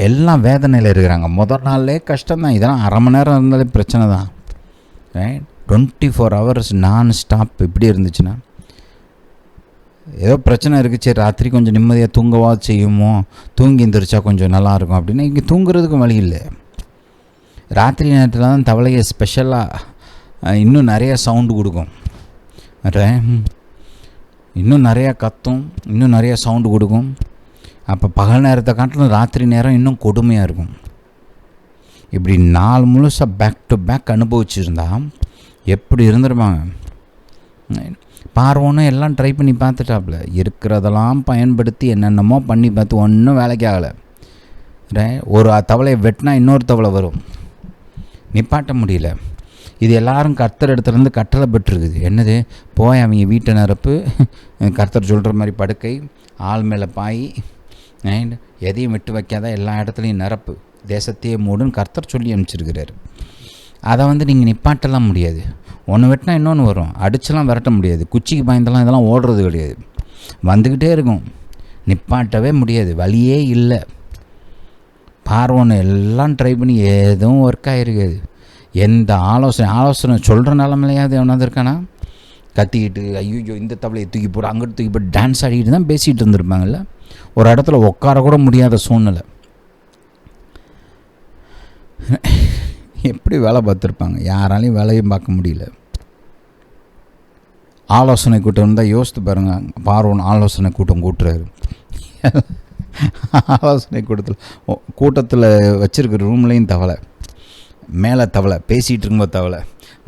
எல்லாம் வேதனையில் இருக்கிறாங்க. முதல் நாள்லே கஷ்டம்தான். இதெல்லாம் அரை மணி நேரம் இருந்தாலே பிரச்சனை தான். 24 hours நான் ஸ்டாப் இப்படி இருந்துச்சுன்னா, ஏதோ பிரச்சனை இருக்குது, சரி ராத்திரி கொஞ்சம் நிம்மதியாக தூங்கவா செய்யுமோ, தூங்கி எந்திரிச்சா கொஞ்சம் நல்லாயிருக்கும் அப்படின்னா இங்கே தூங்குறதுக்கும் வழி இல்லை. ராத்திரி நேரத்தில் தான் தவளையை ஸ்பெஷலாக இன்னும் நிறையா சவுண்டு கொடுக்கும், இன்னும் நிறையா கத்தும், இன்னும் நிறையா சவுண்டு கொடுக்கும். அப்போ பகல் நேரத்தை காட்டிலும் ராத்திரி நேரம் இன்னும் கொடுமையாக இருக்கும். இப்படி நாள் முழுசாக பேக் டு பேக் அனுபவிச்சுருந்தா எப்படி இருந்துருப்பாங்க? பார்வோன்னு எல்லாம் ட்ரை பண்ணி பார்த்துட்டாப்புல, இருக்கிறதெல்லாம் பயன்படுத்தி என்னென்னமோ பண்ணி பார்த்து ஒன்றும் வேலைக்கு ஆகலை. ஒரு தவளையை வெட்டினா இன்னொரு தவளை வரும், நிப்பாட்ட முடியல. இது எல்லாரும் கர்த்தர் இடத்துலேருந்து கட்டளை பெற்றிருக்குது. என்னது? போய் அவங்க வீட்டை நிரப்பு, கர்த்தர் சொல்கிற மாதிரி படுக்கை, ஆள் மேலே பாய், எதையும் விட்டு வைக்காத, எல்லா இடத்துலையும் நிரப்பு, தேசத்தையே மூடுன்னு கர்த்தர் சொல்லி அனுப்பிச்சிருக்கிறார். அதை நீங்கள் நிப்பாட்டலாம் முடியாது. ஒன்று வெட்டினா இன்னொன்று வரும், அடிச்செல்லாம் விரட்ட முடியாது, குச்சிக்கு பாய்ந்தெல்லாம் இதெல்லாம் ஓடுறது கிடையாது, வந்துக்கிட்டே இருக்கும், நிப்பாட்டவே முடியாது, வழியே இல்லை. பார்வோன்னு எல்லாம் ட்ரை பண்ணி எதுவும் ஒர்க் ஆகிருக்காது. எந்த ஆலோசனை சொல்கிற நிலமையிலையாவது எவனாவது இருக்கானா? கத்திக்கிட்டு ஐயோ இந்த தவளையை தூக்கி போட்டு அங்கிட்டு தூக்கி போட்டு டான்ஸ் ஆடிக்கிட்டு தான் பேசிகிட்டு இருந்திருப்பாங்கல்ல. ஒரு இடத்துல உட்கார கூட முடியாத சூழ்நிலை. எப்படி வேலை பார்த்துருப்பாங்க? யாராலையும் வேலையும் பார்க்க முடியல. ஆலோசனை கூட்டம் இருந்தால் யோசித்து பாருங்கள். பார்வோன் ஆலோசனை கூட்டம் கூட்டுறாரு. ஆலோசனை கூட்டத்தில் வச்சுருக்கிற ரூம்லேயும் தவளை, மேலே தவளை, பேசிகிட்டு இருக்கும்போது தவளை,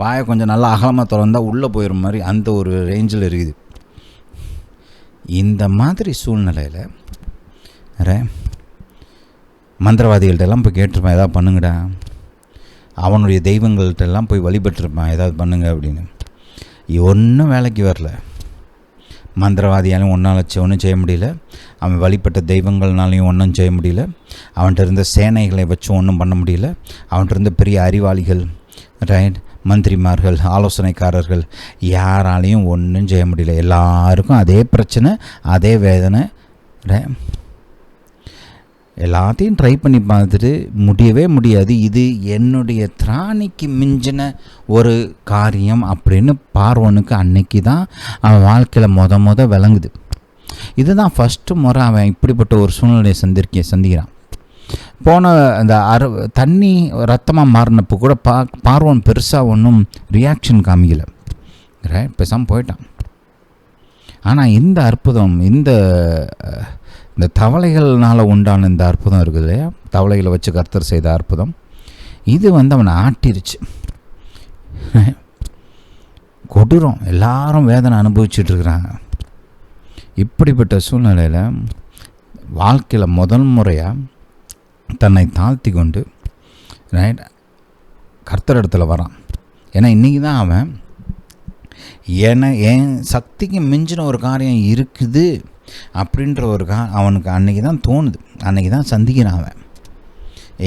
வாயை கொஞ்சம் நல்லா அகலமாக திறந்தால் உள்ளே போயிடுற மாதிரி அந்த ஒரு ரேஞ்சில் இருக்குது. இந்த மாதிரி சூழ்நிலையில் மந்திரவாதிகள்கிட்டெல்லாம் போய் கேட்டிருப்பான், எதாவது பண்ணுங்கடா, அவனுடைய தெய்வங்கள்கிட்டெல்லாம் போய் வழிபட்டிருப்பான், ஏதாவது பண்ணுங்க அப்படின்னு. ஒன்றும் வேலைக்கு வரல. மந்திரவாதியாலையும் ஒன்றும் செய்ய முடியல, அவன் வழிபட்ட தெய்வங்கள்னாலையும் ஒன்றும் செய்ய முடியல, அவன்கிட்ட இருந்த சேனைகளை வச்சு ஒன்றும் பண்ண முடியல, அவன்கிட்ட இருந்த பெரிய அறிவாளிகள், மந்திரிமார்கள், ஆலோசனைக்காரர்கள், யாராலையும் ஒன்றும் செய்ய முடியல. எல்லாருக்கும் அதே பிரச்சனை, அதே வேதனை. எல்லாத்தையும் ட்ரை பண்ணி பார்த்துட்டு முடியவே முடியாது. இது என்னுடைய திராணிக்கு மிஞ்சின ஒரு காரியம் அப்படின்னு பார்வோனுக்கு அன்னைக்கு தான் அவன் வாழ்க்கையில் விளங்குது. இதுதான் ஃபஸ்ட்டு முறை அவன் இப்படிப்பட்ட ஒரு சூழ்நிலையை சந்திக்கிறான். போன அந்த தண்ணி ரத்தமாக மாறினப்போ கூட பார்வோன் பெருசாக ஒன்றும் ரியாக்ஷன் காமிக்கலை, பேசாமல் போயிட்டான். ஆனால் இந்த அற்புதம், இந்த தவளைகள்னால் உண்டான இந்த அற்புதம் இருக்குது இல்லையா, தவளைகளை வச்சு கர்த்தர் செய்த அற்புதம், இது அவனை ஆட்டிருச்சு. கொடூரம். எல்லாரும் வேதனை அனுபவிச்சுட்ருக்குறாங்க. இப்படிப்பட்ட சூழ்நிலையில் வாழ்க்கையில் முதல் முறையாக தன்னை தாழ்த்தி கொண்டு கர்த்தர் இடத்துல வரான். ஏன்னா இன்றைக்கி தான் அவன் என் சக்திக்கு மிஞ்சின ஒரு காரியம் இருக்குது அப்படின்ற ஒரு அவனுக்கு அன்றைக்கி தான் தோணுது, அன்றைக்கி தான் சந்திக்கிறான் அவன்.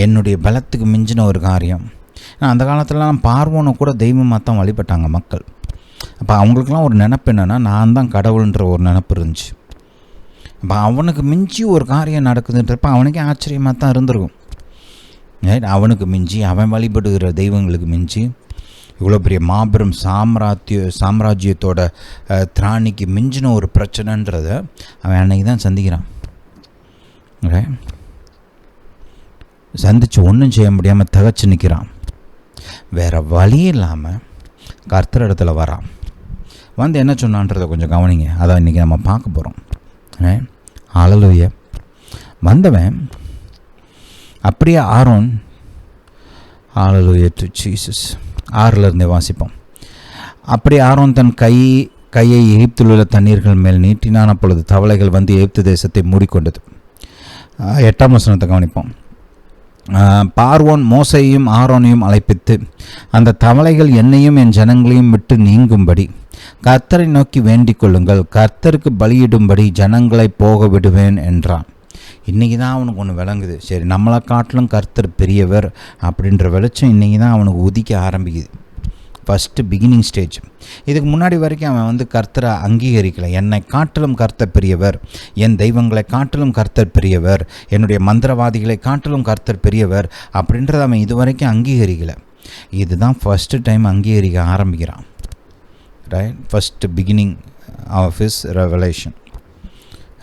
என்னுடைய பலத்துக்கு மிஞ்சின ஒரு காரியம். ஏன்னா அந்த காலத்துலலாம் பார்வோனை கூட தெய்வமாக தான் வழிபட்டாங்க மக்கள். அப்போ அவங்களுக்குலாம் ஒரு நினப்பு என்னென்னா, நான் தான் கடவுள்ன்ற ஒரு நினப்பு இருந்துச்சு. அப்போ அவனுக்கு மிஞ்சி ஒரு காரியம் நடக்குதுன்றப்ப அவனுக்கே ஆச்சரியமாக தான் இருந்திருக்கும். அவனுக்கு மிஞ்சி, அவன் வழிபடுகிற தெய்வங்களுக்கு மிஞ்சி, இவ்வளோ பெரிய மாபெரும் சாம்ராஜ்யத்தோட திராணிக்கு மிஞ்சின ஒரு பிரச்சனைன்றதை அவன் அன்னைக்கு தான் சந்திக்கிறான். சந்தித்து ஒன்றும் செய்ய முடியாமல் தகச்சு நிற்கிறான். வேறு வழி இல்லாமல் கர்த்தர் இடத்துல வரான். வந்து என்ன சொன்னான்றதை கொஞ்சம் கவனிங்க. அதான் இன்றைக்கி நம்ம பார்க்க போகிறோம். ஹல்லேலூயா. வந்தவன் அப்படியே ஆரோன், ஹல்லேலூயா டு ஜீசஸ், 6 வாசிப்போம். அப்படியே ஆரோன் தன் கையை எகிப்தில் உள்ள தண்ணீர்கள் மேல் நீட்டினான். அப்பொழுது தவளைகள் வந்து எகிப்து தேசத்தை மூடிக்கொண்டது. 8ஆம் வசனத்தை கவனிப்போம். பார்வோன் மோசையும் ஆரோனையும் அழைப்பித்து, அந்த தவளைகள் என்னையும் என் ஜனங்களையும் விட்டு நீங்கும்படி கர்த்தரை நோக்கி வேண்டிக் கொள்ளுங்கள், கர்த்தருக்கு பலியிடும்படி ஜனங்களை போக விடுவேன் என்றான். இன்றைக்கி தான் அவனுக்கு ஒன்று விளங்குது. சரி, நம்மளை காட்டிலும் கர்த்தர் பெரியவர் அப்படின்ற வெளிச்சம் இன்றைக்கி தான் அவனுக்கு உதிக்க ஆரம்பிக்குது. First beginning stage. இதுக்கு முன்னாடி வரைக்கும் அவன் வந்து கர்த்தரை அங்கீகரிக்கலை. என்னை காட்டிலும் கர்த்தர் பெரியவர், என் தெய்வங்களை காட்டிலும் கர்த்தர் பெரியவர், என்னுடைய மந்திரவாதிகளை காட்டிலும் கர்த்தர் பெரியவர் அப்படின்றத அவன் இது வரைக்கும் அங்கீகரிக்கலை. இதுதான் ஃபஸ்ட்டு டைம் அங்கீகரிக்க ஆரம்பிக்கிறான். Right, first beginning of his revelation.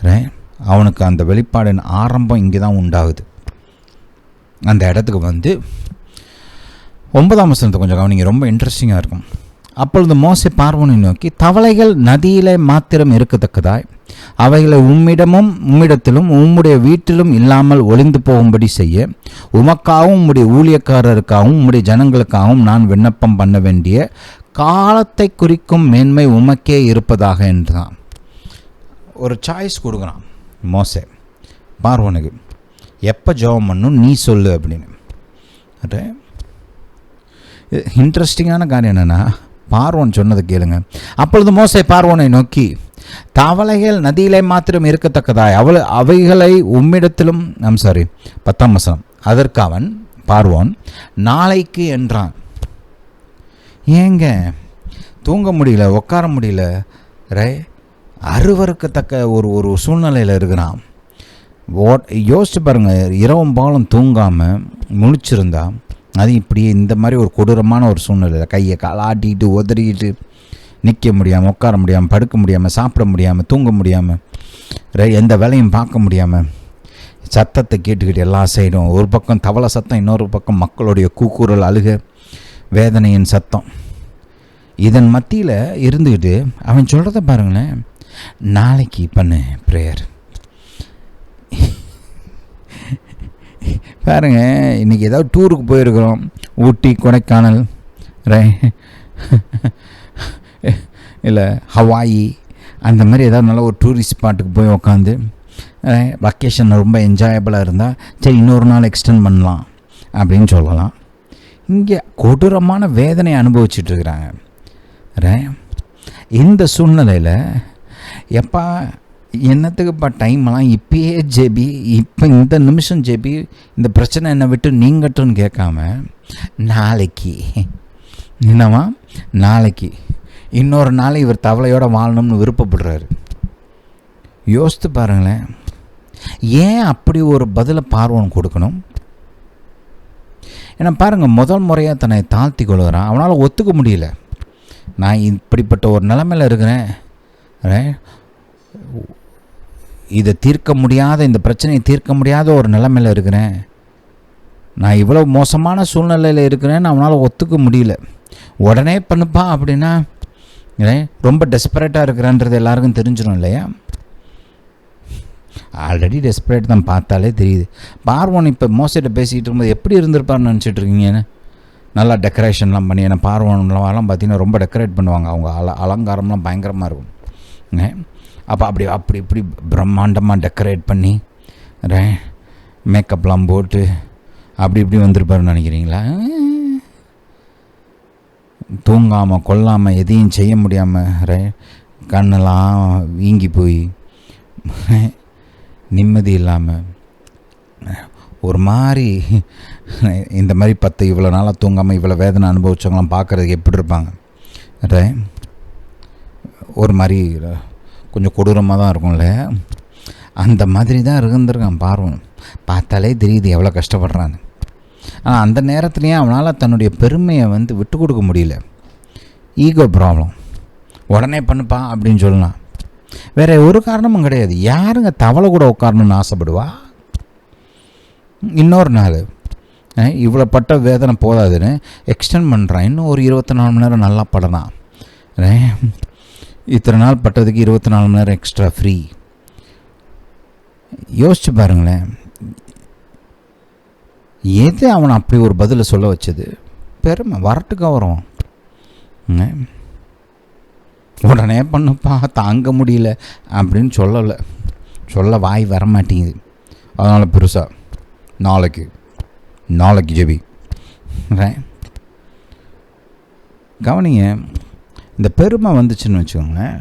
Right, அவனுக்கு அந்த வெளிப்பாடின் ஆரம்பம் இங்கே தான் உண்டாகுது. அந்த இடத்துக்கு வந்து 9ஆம் வசனத்தை கொஞ்சம் கவனிங்க, ரொம்ப இன்ட்ரெஸ்டிங்காக இருக்கும். அப்பொழுது மோசே பார்வோனை நோக்கி, தவளைகள் நதியிலே மாத்திரம் இருக்கத்தக்கதாய் அவைகளை உம்மிடத்திலும் உம்முடைய வீட்டிலும் இல்லாமல் ஒளிந்து போகும்படி செய்ய உமக்காகவும் உம்முடைய ஊழியக்காரருக்காகவும் உம்முடைய ஜனங்களுக்காகவும் நான் விண்ணப்பம் பண்ண வேண்டிய காலத்தை குறிக்கும் மேன்மை உமக்கே இருப்பதாக என்றான். ஒரு சாய்ஸ் கொடுக்குறான் மோசே பார்வோனுக்கு, எப்போ ஜெபம் பண்ணும் நீ சொல்லு அப்படின்னு. இன்ட்ரெஸ்டிங்கான காரியம் என்னென்னா, பார்வோன் சொன்னதை கேளுங்க. அப்பொழுது மோசே பார்வோனை நோக்கி, தவளைகள் நதியிலே மாத்திரம் இருக்கத்தக்கதாய் அவைகளை உம்மிடத்திலும் 10ஆம் வசனம். அதற்கு அவன் பார்வோன் நாளைக்கு என்றான். ஏங்க தூங்க முடியல, உட்கார முடியல, அருவருக்கத்தக்க ஒரு சூழ்நிலையில் இருக்கிறான். யோசிச்சு பாருங்கள், இரவும் பாலும் தூங்காமல் முழிச்சிருந்தா அது இப்படியே இந்த மாதிரி ஒரு கொடூரமான ஒரு சூழ்நிலையில் கையை காலாட்டிக்கிட்டு உதறிக்கிட்டு நிற்க முடியாமல், உட்கார முடியாமல், படுக்க முடியாமல், சாப்பிட முடியாமல், தூங்க முடியாமல், எந்த வேலையும் பார்க்க முடியாமல், சத்தத்தை கேட்டுக்கிட்டு எல்லா சைடும், ஒரு பக்கம் தவளை சத்தம், இன்னொரு பக்கம் மக்களுடைய கூக்குரல், அழுக, வேதனையின் சத்தம். இதன் மத்தியில் இருந்துக்கிட்டு அவன் சொல்கிறத பாருங்களேன், நாளைக்கு பண்ணு ப்ரேயர். பாருங்க, இன்றைக்கி ஏதாவது டூருக்கு போயிருக்கிறோம், ஊட்டி, கொடைக்கானல், இல்லை ஹவாயி, அந்த மாதிரி ஏதாவது நல்ல ஒரு டூரிஸ்ட் ஸ்பாட்டுக்கு போய் உக்காந்து வக்கேஷன் ரொம்ப என்ஜாயபிளாக இருந்தால் சரி இன்னொரு நாள் எக்ஸ்டெண்ட் பண்ணலாம் அப்படின்னு சொல்லலாம். இங்கே கொடூரமான வேதனையை அனுபவிச்சுட்ருக்குறாங்க. இந்த சூழ்நிலையில் எப்பா என்னத்துக்குப்பா டைம்லாம் இப்பயே ஜெபி, இப்போ இந்த நிமிஷம் ஜெபி, இந்த பிரச்சனை என்னை விட்டு நீங்கட்டும்னு கேட்காம நாளைக்கு என்னவா, நாளைக்கு இன்னொரு நாள் இவர் தவளையோடு வாழணும்னு விருப்பப்படுறாரு. யோசித்து பாருங்களேன், ஏன் அப்படி ஒரு பதிலை பார்வோன் கொடுக்கணும்? ஏன்னா பாருங்கள், முதல் முறையாக தன்னை தாழ்த்தி கொள்கிறான். அவனால் ஒத்துக்க முடியல, நான் இப்படிப்பட்ட ஒரு நிலைமையில் இருக்கிறேன், இதை தீர்க்க முடியாத, இந்த பிரச்சனையை தீர்க்க முடியாத ஒரு நிலைமையில் இருக்கிறேன், நான் இவ்வளோ மோசமான சூழ்நிலையில் இருக்கிறேன்னு அவனால் ஒத்துக்க முடியல. உடனே பண்ணுப்பா அப்படின்னா ரொம்ப டெஸ்பரேட்டாக இருக்கிறான்றது எல்லாருக்கும் தெரிஞ்சிடும் இல்லையா? ஆல்ரெடி டெஸ்பரேட் தான், பார்த்தாலே தெரியுது. பார்வோன் இப்போ மோசைட்ட பேசிக்கிட்டு இருக்கும்போது எப்படி இருந்திருப்பார்னு நினச்சிட்டு இருக்கீங்கன்னு. நல்லா டெக்கரேஷன்லாம் பண்ணி, ஏன்னா பார்வோன்லாம் பார்த்திங்கன்னா ரொம்ப டெக்கரேட் பண்ணுவாங்க, அவங்க அலங்காரம்லாம் பயங்கரமாக இருக்கும். அப்போ அப்படி இப்படி பிரம்மாண்டமாக டெக்கரேட் பண்ணி மேக்கப்லாம் போட்டு அப்படி இப்படி வந்திருப்பாருன்னு நினைக்கிறீங்களா? தூங்காமல் கொல்லாமல் எதையும் செய்ய முடியாமல் கண்ணெல்லாம் வீங்கி போய் நிம்மதி இல்லாமல் ஒரு மாதிரி இந்த மாதிரி 10 இவ்வளோ நாளாக தூங்காமல் இவ்வளோ வேதனை அனுபவிச்சவங்களாம் பார்க்குறதுக்கு எப்படி இருப்பாங்க? ஒரு மாதிரி கொஞ்சம் கொடூரமாக தான் இருக்கும்ல. அந்த மாதிரி தான் இருந்திருக்கான். பார்த்தாலே தெரியுது எவ்வளோ கஷ்டப்படுறான்னு. ஆனால் அந்த நேரத்துலேயே அவனால் தன்னுடைய பெருமையை விட்டு கொடுக்க முடியல. Ego problem. உடனே பண்ணுப்பா அப்படின்னு சொல்லலாம். வேறு ஒரு காரணமும் கிடையாது. யாருங்க தவளை கூட உட்காரணுன்னு ஆசைப்படுவா? இன்னொரு நாள் இவ்வளோ பட்ட வேதனை போதாதுன்னு எக்ஸ்டெண்ட் பண்ணுறான். இன்னும் ஒரு 24 மணி நேரம் நல்லா படலாம். இத்தனை நாள் பட்டதுக்கு 24 மணி நேரம் எக்ஸ்ட்ரா ஃப்ரீ. யோசிச்சு பாருங்களேன், எது அவனை அப்படி ஒரு பதிலை சொல்ல வச்சது? பெருமை. வரட்டுக்கு வரும். உடனே பண்ணுப்பா, தாங்க முடியல அப்படின்னு சொல்ல வாய் வரமாட்டேங்குது. அதனால் பெருசாக நாளைக்கு ஜெபி. கவனிங்க, இந்த பெருமை வந்துச்சுன்னு வச்சுக்கோங்களேன்,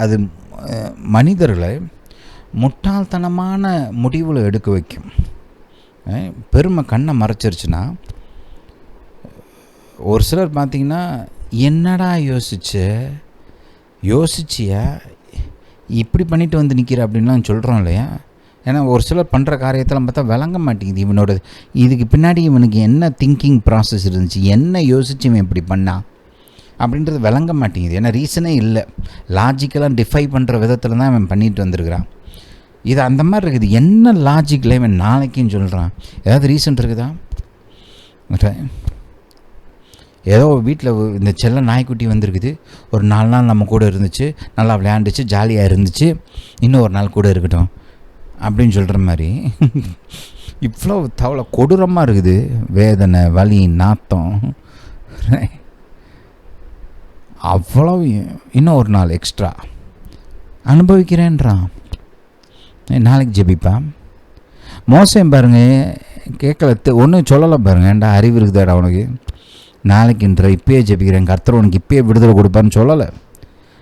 அது மனிதர்களை முட்டாள்தனமான முடிவில் எடுக்க வைக்கும். பெருமை கண்ணை மறைச்சிருச்சுன்னா, ஒரு சிலர் பார்த்திங்கன்னா, என்னடா யோசிச்சியா இப்படி பண்ணிட்டு நிற்கிற அப்படின்லாம் சொல்கிறோம் இல்லையா? ஏன்னா ஒரு சிலர் பண்ணுற காரியத்தெல்லாம் பார்த்தா விளங்க மாட்டேங்குது. இவனோட இதுக்கு பின்னாடி இவனுக்கு என்ன திங்கிங் ப்ராசஸ் இருந்துச்சு, என்ன யோசிச்சு இவன் இப்படி பண்ணா அப்படின்றது விளங்க மாட்டேங்குது. ஏன்னா ரீசனே இல்லை. லாஜிக்கெல்லாம் டிஃபை பண்ணுற விதத்தில் தான் இவன் பண்ணிட்டு வந்திருக்கிறான். இது அந்த மாதிரி இருக்குது. என்ன லாஜிக்கில் இவன் நாளைக்குன்னு சொல்கிறான்? ஏதாவது ரீசன் இருக்குதா? ஏதோ வீட்டில் இந்த செல்ல நாய்க்குட்டி வந்திருக்குது, ஒரு 4 நாள் நம்ம கூட இருந்துச்சு, நல்லா விளையாண்டுச்சு, ஜாலியாக இருந்துச்சு, இன்னும் ஒரு நாள் கூட இருக்கட்டும் அப்படின்னு சொல்கிற மாதிரி இவ்வளோ தவளை கொடூரமாக இருக்குது. வேதனை, வலி, நாத்தம், அவ்வளோ இன்னும் ஒரு நாள் எக்ஸ்ட்ரா அனுபவிக்கிறேன்றான். நாளைக்கு ஜெபிப்பா. மோசம் பாருங்க, கேட்கல, ஒன்றும் சொல்லலை பாருங்க. ஏன்டா அறிவு இருக்குதாடா அவனுக்கு? நாளைக்குன்ற இப்பயே ஜெபிக்கிறேன், கர்த்தர் உனக்கு இப்பயே விடுதலை கொடுப்பான்னு சொல்லலை.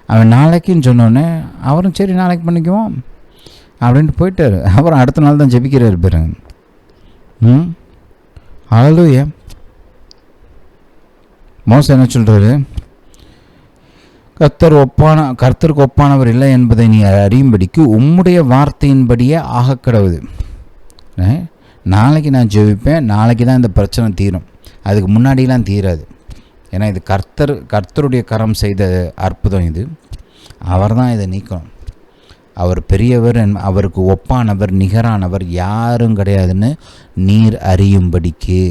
அவன் நாளைக்குன்னு சொன்னோடனே அவரும் சரி நாளைக்கு பண்ணிக்குவோம் அப்படின்ட்டு போயிட்டார். அப்புறம் அடுத்த நாள் தான் ஜெபிக்கிறாரு பாருங்க. ஹல்லேலூயா. மோசே என்ன சொல்கிறாரு? கர்த்தருக்கு ஒப்பானவர் இல்லை என்பதை நீ அறியும்படிக்கு உம்முடைய வார்த்தையின்படியே ஆகக்கடவுது. நாளைக்கு நான் ஜெபிப்பேன், நாளைக்கு தான் இந்த பிரச்சனை தீரும், அதுக்கு முன்னாடிலாம் தீராது. ஏன்னா இது கர்த்தருடைய கரம் செய்த அற்புதம். இது அவர் தான் இதை நீக்கணும். அவர் பெரியவர், அவருக்கு ஒப்பானவர், நிகரானவர் யாரும் கிடையாதுன்னு நீர் அறியும்படிக்கு.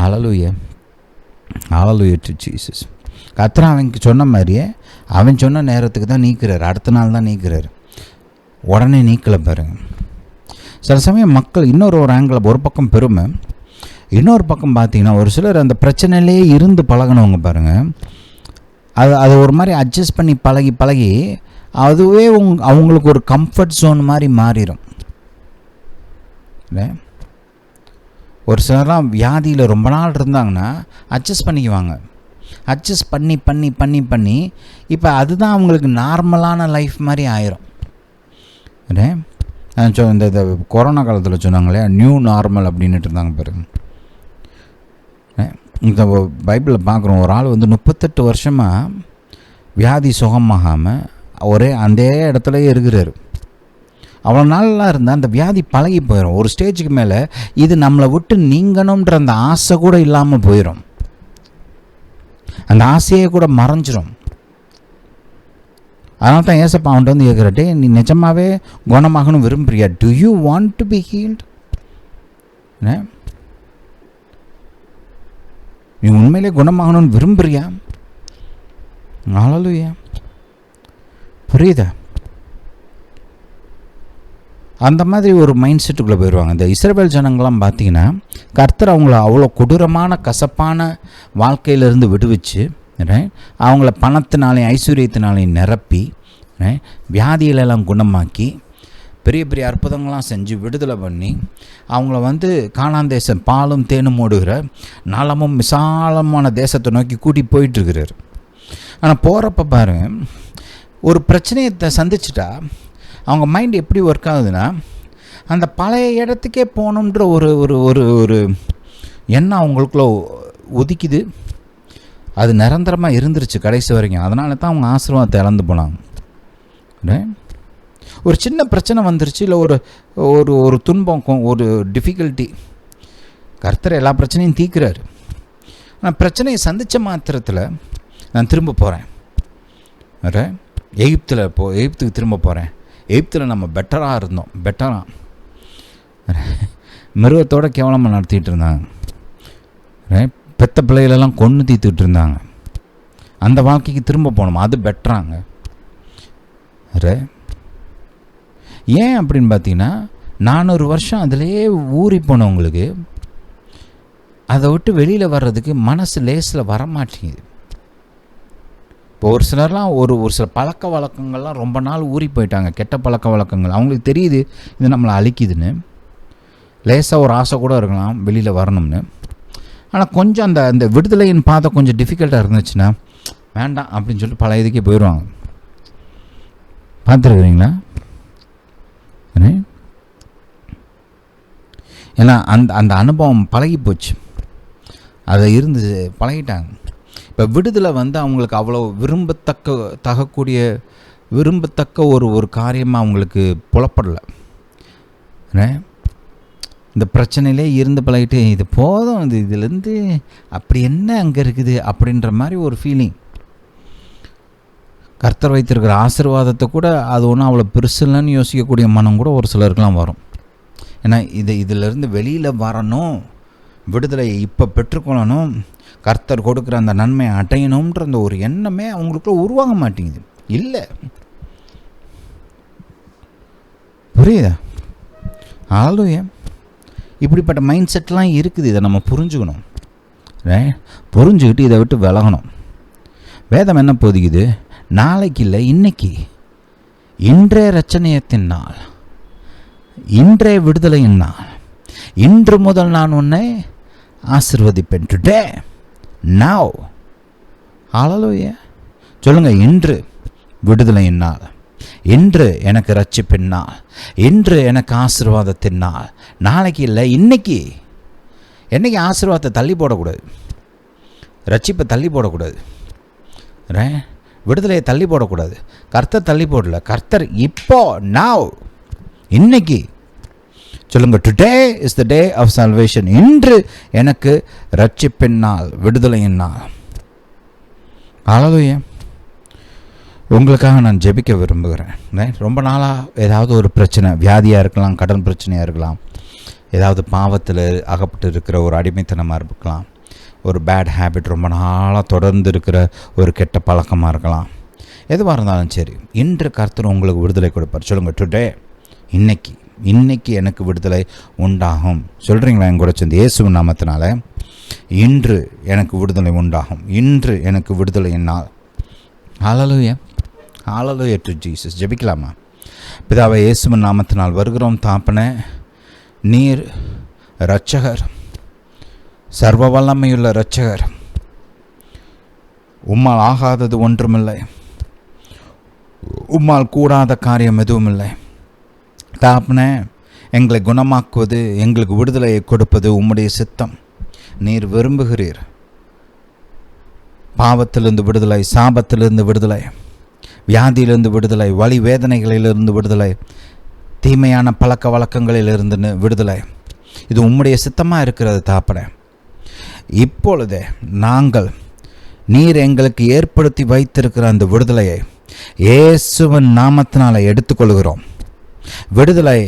ஹல்லேலூயா, ஹல்லேலூயா டு ஜீசஸ். கர்த்தர் அவனுக்கு சொன்ன மாதிரியே அவன் சொன்ன நேரத்துக்கு தான் நீக்கிறார், அடுத்த நாள் தான் நீக்கிறார், உடனே நீக்கலை பாருங்க. சில சமயம் மக்கள் இன்னொரு ஆங்கிள், ஒரு பக்கம் பெருமை, இன்னொரு பக்கம் பார்த்தீங்கன்னா ஒரு சிலர் அந்த பிரச்சனையிலே இருந்து பழகினவங்க பாருங்கள், அது ஒரு மாதிரி அட்ஜஸ்ட் பண்ணி பழகி அதுவே அவங்களுக்கு ஒரு கம்ஃபர்ட் ஜோன் மாதிரி மாறிடும். ஒரு சிலர்லாம் வியாதியில் ரொம்ப நாள் இருந்தாங்கன்னா அட்ஜஸ்ட் பண்ணிக்குவாங்க. அட்ஜஸ்ட் பண்ணி இப்போ அதுதான் அவங்களுக்கு நார்மலான லைஃப் மாதிரி ஆயிரும். இந்த கொரோனா காலத்தில் சொன்னாங்களே நியூ நார்மல் அப்படின்ட்டு இருந்தாங்க பாருங்க. இந்த பைபிளில் பார்க்குறோம், ஒரு ஆள் 38 வருஷமாக வியாதி சுகமாகாமல் அந்த இடத்துலையே இருக்கிறாரு. அவ்வளோ நாளெலாம் இருந்தால் அந்த வியாதி பழகி போயிடும். ஒரு ஸ்டேஜுக்கு மேலே இது நம்மளை விட்டு நீங்கணுன்ற அந்த ஆசை கூட இல்லாமல் போயிடும். அந்த ஆசையே கூட மறைஞ்சிரும். அதனால தான் ஏசப்பா அவன்கிட்ட கேட்குறட்டே, நீ நிஜமாகவே குணமாகணும் விரும்புறியா? Do you want to be healed? நீ உண்மையிலே குணமாகணும்னு விரும்புறியா? ஹல்லேலூயா. புரியுதா? அந்த மாதிரி ஒரு மைண்ட் செட்டுக்குள்ளே போயிடுவாங்க. இந்த இஸ்ரவேல் ஜனங்கள்லாம் பார்த்தீங்கன்னா கர்த்தர் அவங்கள அவ்வளோ கொடூரமான கசப்பான வாழ்க்கையிலேருந்து விடுவிச்சு அவங்கள பணத்தினாலையும் ஐஸ்வர்யத்தினாலையும் நிரப்பி வியாதிகளெல்லாம் குணமாக்கி பெரிய பெரிய அற்புதங்கள்லாம் செஞ்சு விடுதலை பண்ணி அவங்கள கானான் தேசம் பாலும் தேனும் ஓடுகிற நலமும் விசாலமான தேசத்தை நோக்கி கூட்டி போயிட்டுருக்கிறார். ஆனால் போகிறப்ப பாருங்கள், ஒரு பிரச்சனையை சந்திச்சிட்டா அவங்க மைண்ட் எப்படி ஒர்க் ஆகுதுன்னா, அந்த பழைய இடத்துக்கே போகணுன்ற ஒரு ஒரு ஒரு ஒரு எண்ணம் அவங்களுக்குள்ள ஒதுக்கிது. அது நிரந்தரமாக இருந்துருச்சு கடைசி வரைக்கும். அதனால தான் அவங்க ஆசீர்வாதத்தை இழந்து போனாங்க. ஒரு சின்ன பிரச்சனை வந்துருச்சு, இல்லை ஒரு ஒரு ஒரு துன்பம், ஒரு டிஃபிகல்ட்டி, கர்த்தர் எல்லா பிரச்சனையும் தீர்க்கிறாரு. நான் பிரச்சனையை சந்தித்த மாத்திரத்தில் நான் திரும்ப போகிறேன். எகிப்துக்கு திரும்ப போகிறேன். எகிப்தில் நம்ம பெட்டராக இருந்தோம். மிருகத்தோடு கேவலமாக நடத்திட்டு இருந்தாங்க. பெத்த பிள்ளைகளெல்லாம் கொன்று தீர்த்துக்கிட்டு இருந்தாங்க. அந்த வாழ்க்கைக்கு திரும்ப போகணும், அது பெட்டராங்க. ஏன் அப்படின்னு பார்த்தீங்கன்னா 400 வருஷம் அதிலேயே ஊறி போனவங்களுக்கு அதை விட்டு வெளியில் வர்றதுக்கு மனசு லேசில் வரமாட்டேங்குது. இப்போ ஒரு சிலர்லாம் ஒரு சில பழக்க வழக்கங்கள்லாம் ரொம்ப நாள் ஊறி போயிட்டாங்க. கெட்ட பழக்க வழக்கங்கள் அவங்களுக்கு தெரியுது இது நம்மளை அழிக்குதுன்னு. லேசாக ஒரு ஆசை கூட இருக்கலாம் வெளியில் வரணும்னு. ஆனால் கொஞ்சம் அந்த விடுதலையின் பாதை கொஞ்சம் டிஃபிகல்ட்டாக இருந்துச்சுன்னா வேண்டாம் அப்படின்னு சொல்லிட்டு பழைய இதுக்கே போயிடுவாங்க. பார்த்துருக்குறீங்களா? ஏன்னா அந்த அனுபவம் பழகி போச்சு, அதை இருந்து பழகிட்டாங்க. இப்போ விடுதலை அவங்களுக்கு அவ்வளோ விரும்பத்தக்க ஒரு காரியமாக அவங்களுக்கு புலப்படலை. இந்த பிரச்சனையிலே இருந்து பழகிட்டு இது போதும், இதுலேருந்து அப்படி என்ன அங்கே இருக்குது அப்படின்ற மாதிரி ஒரு ஃபீலிங். கர்த்தர் வைத்திருக்கிற ஆசீர்வாதத்தை கூட அது ஒன்றும் அவ்வளோ பெருசுலன்னு யோசிக்கக்கூடிய மனம் கூட ஒரு சிலருக்குலாம் வரும். ஏன்னா இதிலேருந்து வெளியில் வரணும், விடுதலையை இப்போ பெற்றுக்கொள்ளணும், கர்த்தர் கொடுக்குற அந்த நன்மையை அடையணுன்ற அந்த ஒரு எண்ணமே அவங்களுக்குள்ள உருவாக மாட்டேங்குது. இல்லை, புரியுதா? ஹல்லேலூயா. இப்படிப்பட்ட மைண்ட் செட்லாம் இருக்குது. இதை நம்ம புரிஞ்சுக்கணும். புரிஞ்சுக்கிட்டு இதை விட்டு விலகணும். வேதம் என்ன போதிக்குது? நாளைக்கு இல்லை, இன்னைக்கு, இன்றைய ரட்சணியத்தின் நாள், இன்றைய விடுதலையின் நாள், இன்று முதல் நான் உன்னை ஆசீர்வதிப்பேன். Today, now. ஹல்லேலூயா. சொல்லுங்க, இன்று விடுதலையின் நாள், இன்று எனக்கு ரட்சிப்பின் நாள், இன்று எனக்கு ஆசீர்வாதத்தின் நாள். நாளைக்கு இல்லை, இன்னைக்கு. என்னைக்கு ஆசீர்வாதத்தை தள்ளி போடக்கூடாது, ரட்சிப்பை தள்ளி போடக்கூடாது, விடுதலையை தள்ளி போடக்கூடாது. கர்த்தர் தள்ளி போடல, கர்த்தர் இப்போ, நாவ், இன்னைக்கு. சொல்லுங்க, today is the day of salvation. இன்று எனக்கு ரட்சிப்பின் நாள், விடுதலையின் நாள். ஹல்லேலூயா. உங்களுக்காக நான் ஜெபிக்க விரும்புகிறேன். ரொம்ப நாளாக ஏதாவது ஒரு பிரச்சனை, வியாதியாக இருக்கலாம், கடன் பிரச்சனையாக இருக்கலாம், ஏதாவது பாவத்தில் அகப்பட்டு இருக்கிற ஒரு அடிமைத்தனமாக இருக்கலாம், ஒரு பேட் ஹேபிட் ரொம்ப நாளாக தொடர்ந்து இருக்கிற ஒரு கெட்ட பழக்கமாக இருக்கலாம். எதுவாக இருந்தாலும் சரி, இன்று கர்த்தர் உங்களுக்கு விடுதலை கொடுப்பார். சொல்லுங்கள், டுடே, இன்னைக்கு எனக்கு விடுதலை உண்டாகும். சொல்கிறீங்களா என் கூட சேர்ந்து? இயேசுவின் நாமத்தினால இன்று எனக்கு விடுதலை உண்டாகும். இன்று எனக்கு விடுதலை என்னால். ஹல்லேலூயா. Hallelujah to Jesus. ஜெபிக்கலாமா? பிதாவே, இயேசுவின் நாமத்தினால் வருகிறோம் தாப்பனே. நீர் இரட்சகர், சர்வ வல்லமையுள்ள இரட்சகர். உம்மால் ஆகாதது ஒன்றுமில்லை, உம்மால் கூடாத காரியம் எதுவும் இல்லை. தாப்பனே, எங்களை குணமாக்குவது, எங்களுக்கு விடுதலையை கொடுப்பது உம்முடைய சித்தம். நீர் விரும்புகிறீர். பாவத்திலிருந்து விடுதலை, சாபத்திலிருந்து விடுதலை, வியாதியிலிருந்து விடுதலை, வலி வேதனைகளிலிருந்து விடுதலை, தீமையான பழக்க வழக்கங்களிலிருந்து விடுதலை. இது உம்முடைய சித்தமாக இருக்கிறது தாப்பனே. இப்பொழுதே நாங்கள் நீர் எங்களுக்கு ஏற்படுத்தி வைத்திருக்கிற அந்த விடுதலையை இயேசுவின் நாமத்தினால எடுத்துக்கொள்கிறோம். விடுதலை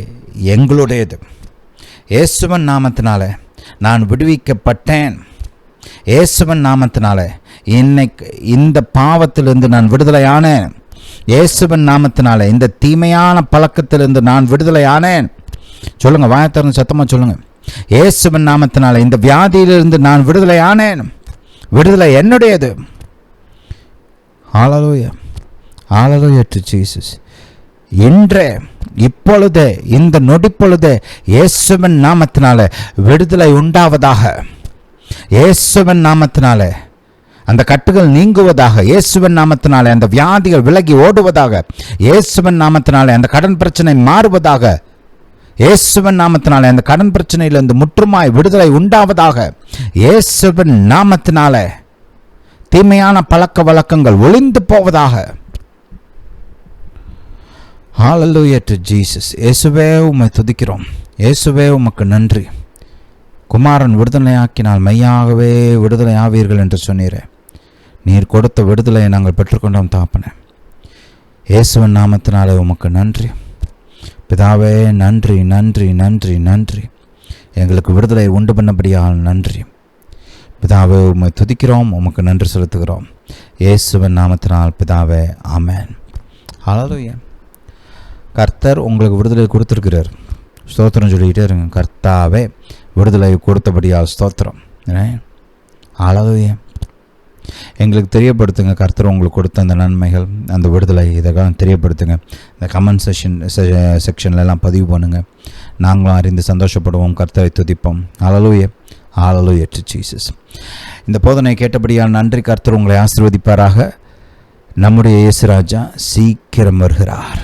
எங்களுடையது. இயேசுவின் நாமத்தினால நான் விடுவிக்கப்பட்டேன். இயேசுவின் நாமத்தினால இன்னைக்கு இந்த பாவத்திலிருந்து நான் விடுதலையானேன். இயேசுவின் நாமத்தினால இந்த தீமையான பழக்கத்திலிருந்து நான் விடுதலையானேன். சொல்லுங்க, வாயத்திறந்து சத்தமா சொல்லுங்க. இயேசுவின் நாமத்தினால இந்த வியாதியிலிருந்து நான் விடுதலையானேன். விடுதலை என்னுடையது. ஹல்லேலூயா. Hallelujah to Jesus. இன்றே, இப்பொழுதே, இந்த நொடிப்பொழுதே இயேசுவின் நாமத்தினால விடுதலை உண்டாவதாக. இயேசுவின் நாமத்தினால அந்த கட்டுகள் நீங்குவதாக. இயேசுவின் நாமத்தினாலே அந்த வியாதிகள் விலகி ஓடுவதாக. இயேசுவின் நாமத்தினாலே அந்த கடன் பிரச்சனை மாறுவதாக. இயேசுவின் நாமத்தினாலே அந்த கடன் பிரச்சனையிலிருந்து முற்றுமாய் விடுதலை உண்டாவதாக. இயேசுவின் நாமத்தினாலே தீமையான பழக்க வழக்கங்கள் ஒளிந்து போவதாக. ஹல்லேலூயா டு ஜீசஸ். இயேசுவே உம்மை துதிக்கிறோம். இயேசுவே உமக்கு நன்றி. குமாரன் விடுதலையாக்கினால் மெய்யாகவே விடுதலை ஆவீர்கள் என்று சொன்னீரே. நீர் கொடுத்த விடுதலையை நாங்கள் பெற்றுக்கொண்டோம் தாப்பனே. இயேசுவின் நாமத்தினாலே உமக்கு நன்றி பிதாவே. நன்றி நன்றி நன்றி நன்றி. எங்களுக்கு விடுதலை உண்டு பண்ணபடியால் நன்றி பிதாவே. உம்மை துதிக்கிறோம், உமக்கு நன்றி செலுத்துகிறோம். இயேசுவின் நாமத்தினால் பிதாவே, ஆமென். ஹல்லேலூயா. கர்த்தர் உங்களுக்கு விடுதலை கொடுத்துருக்கிறார். ஸ்தோத்திரம் சொல்லிக்கிட்டே இருங்க. கர்த்தாவே விடுதலை கொடுத்தபடியால் ஸ்தோத்திரம். ஹல்லேலூயா. எங்களுக்கு தெரியப்படுத்துங்க கர்த்தர் உங்களுக்கு கொடுத்த அந்த நன்மைகள், அந்த விடுதலை, இதெல்லாம் தெரியப்படுத்துங்க. இந்த கமெண்ட் செக்ஷன்லலாம் பதிவு பண்ணுங்கள். நாங்களும் அறிந்து சந்தோஷப்படுவோம், கர்த்தரை துதிப்போம். ஹல்லேலூயா. Hallelujah to Jesus. இந்த போதனை கேட்டபடியால் நன்றி. கர்த்தர் உங்களை ஆசீர்வதிப்பாராக. நம்முடைய இயேசு ராஜா சீக்கிரம் வருகிறார்.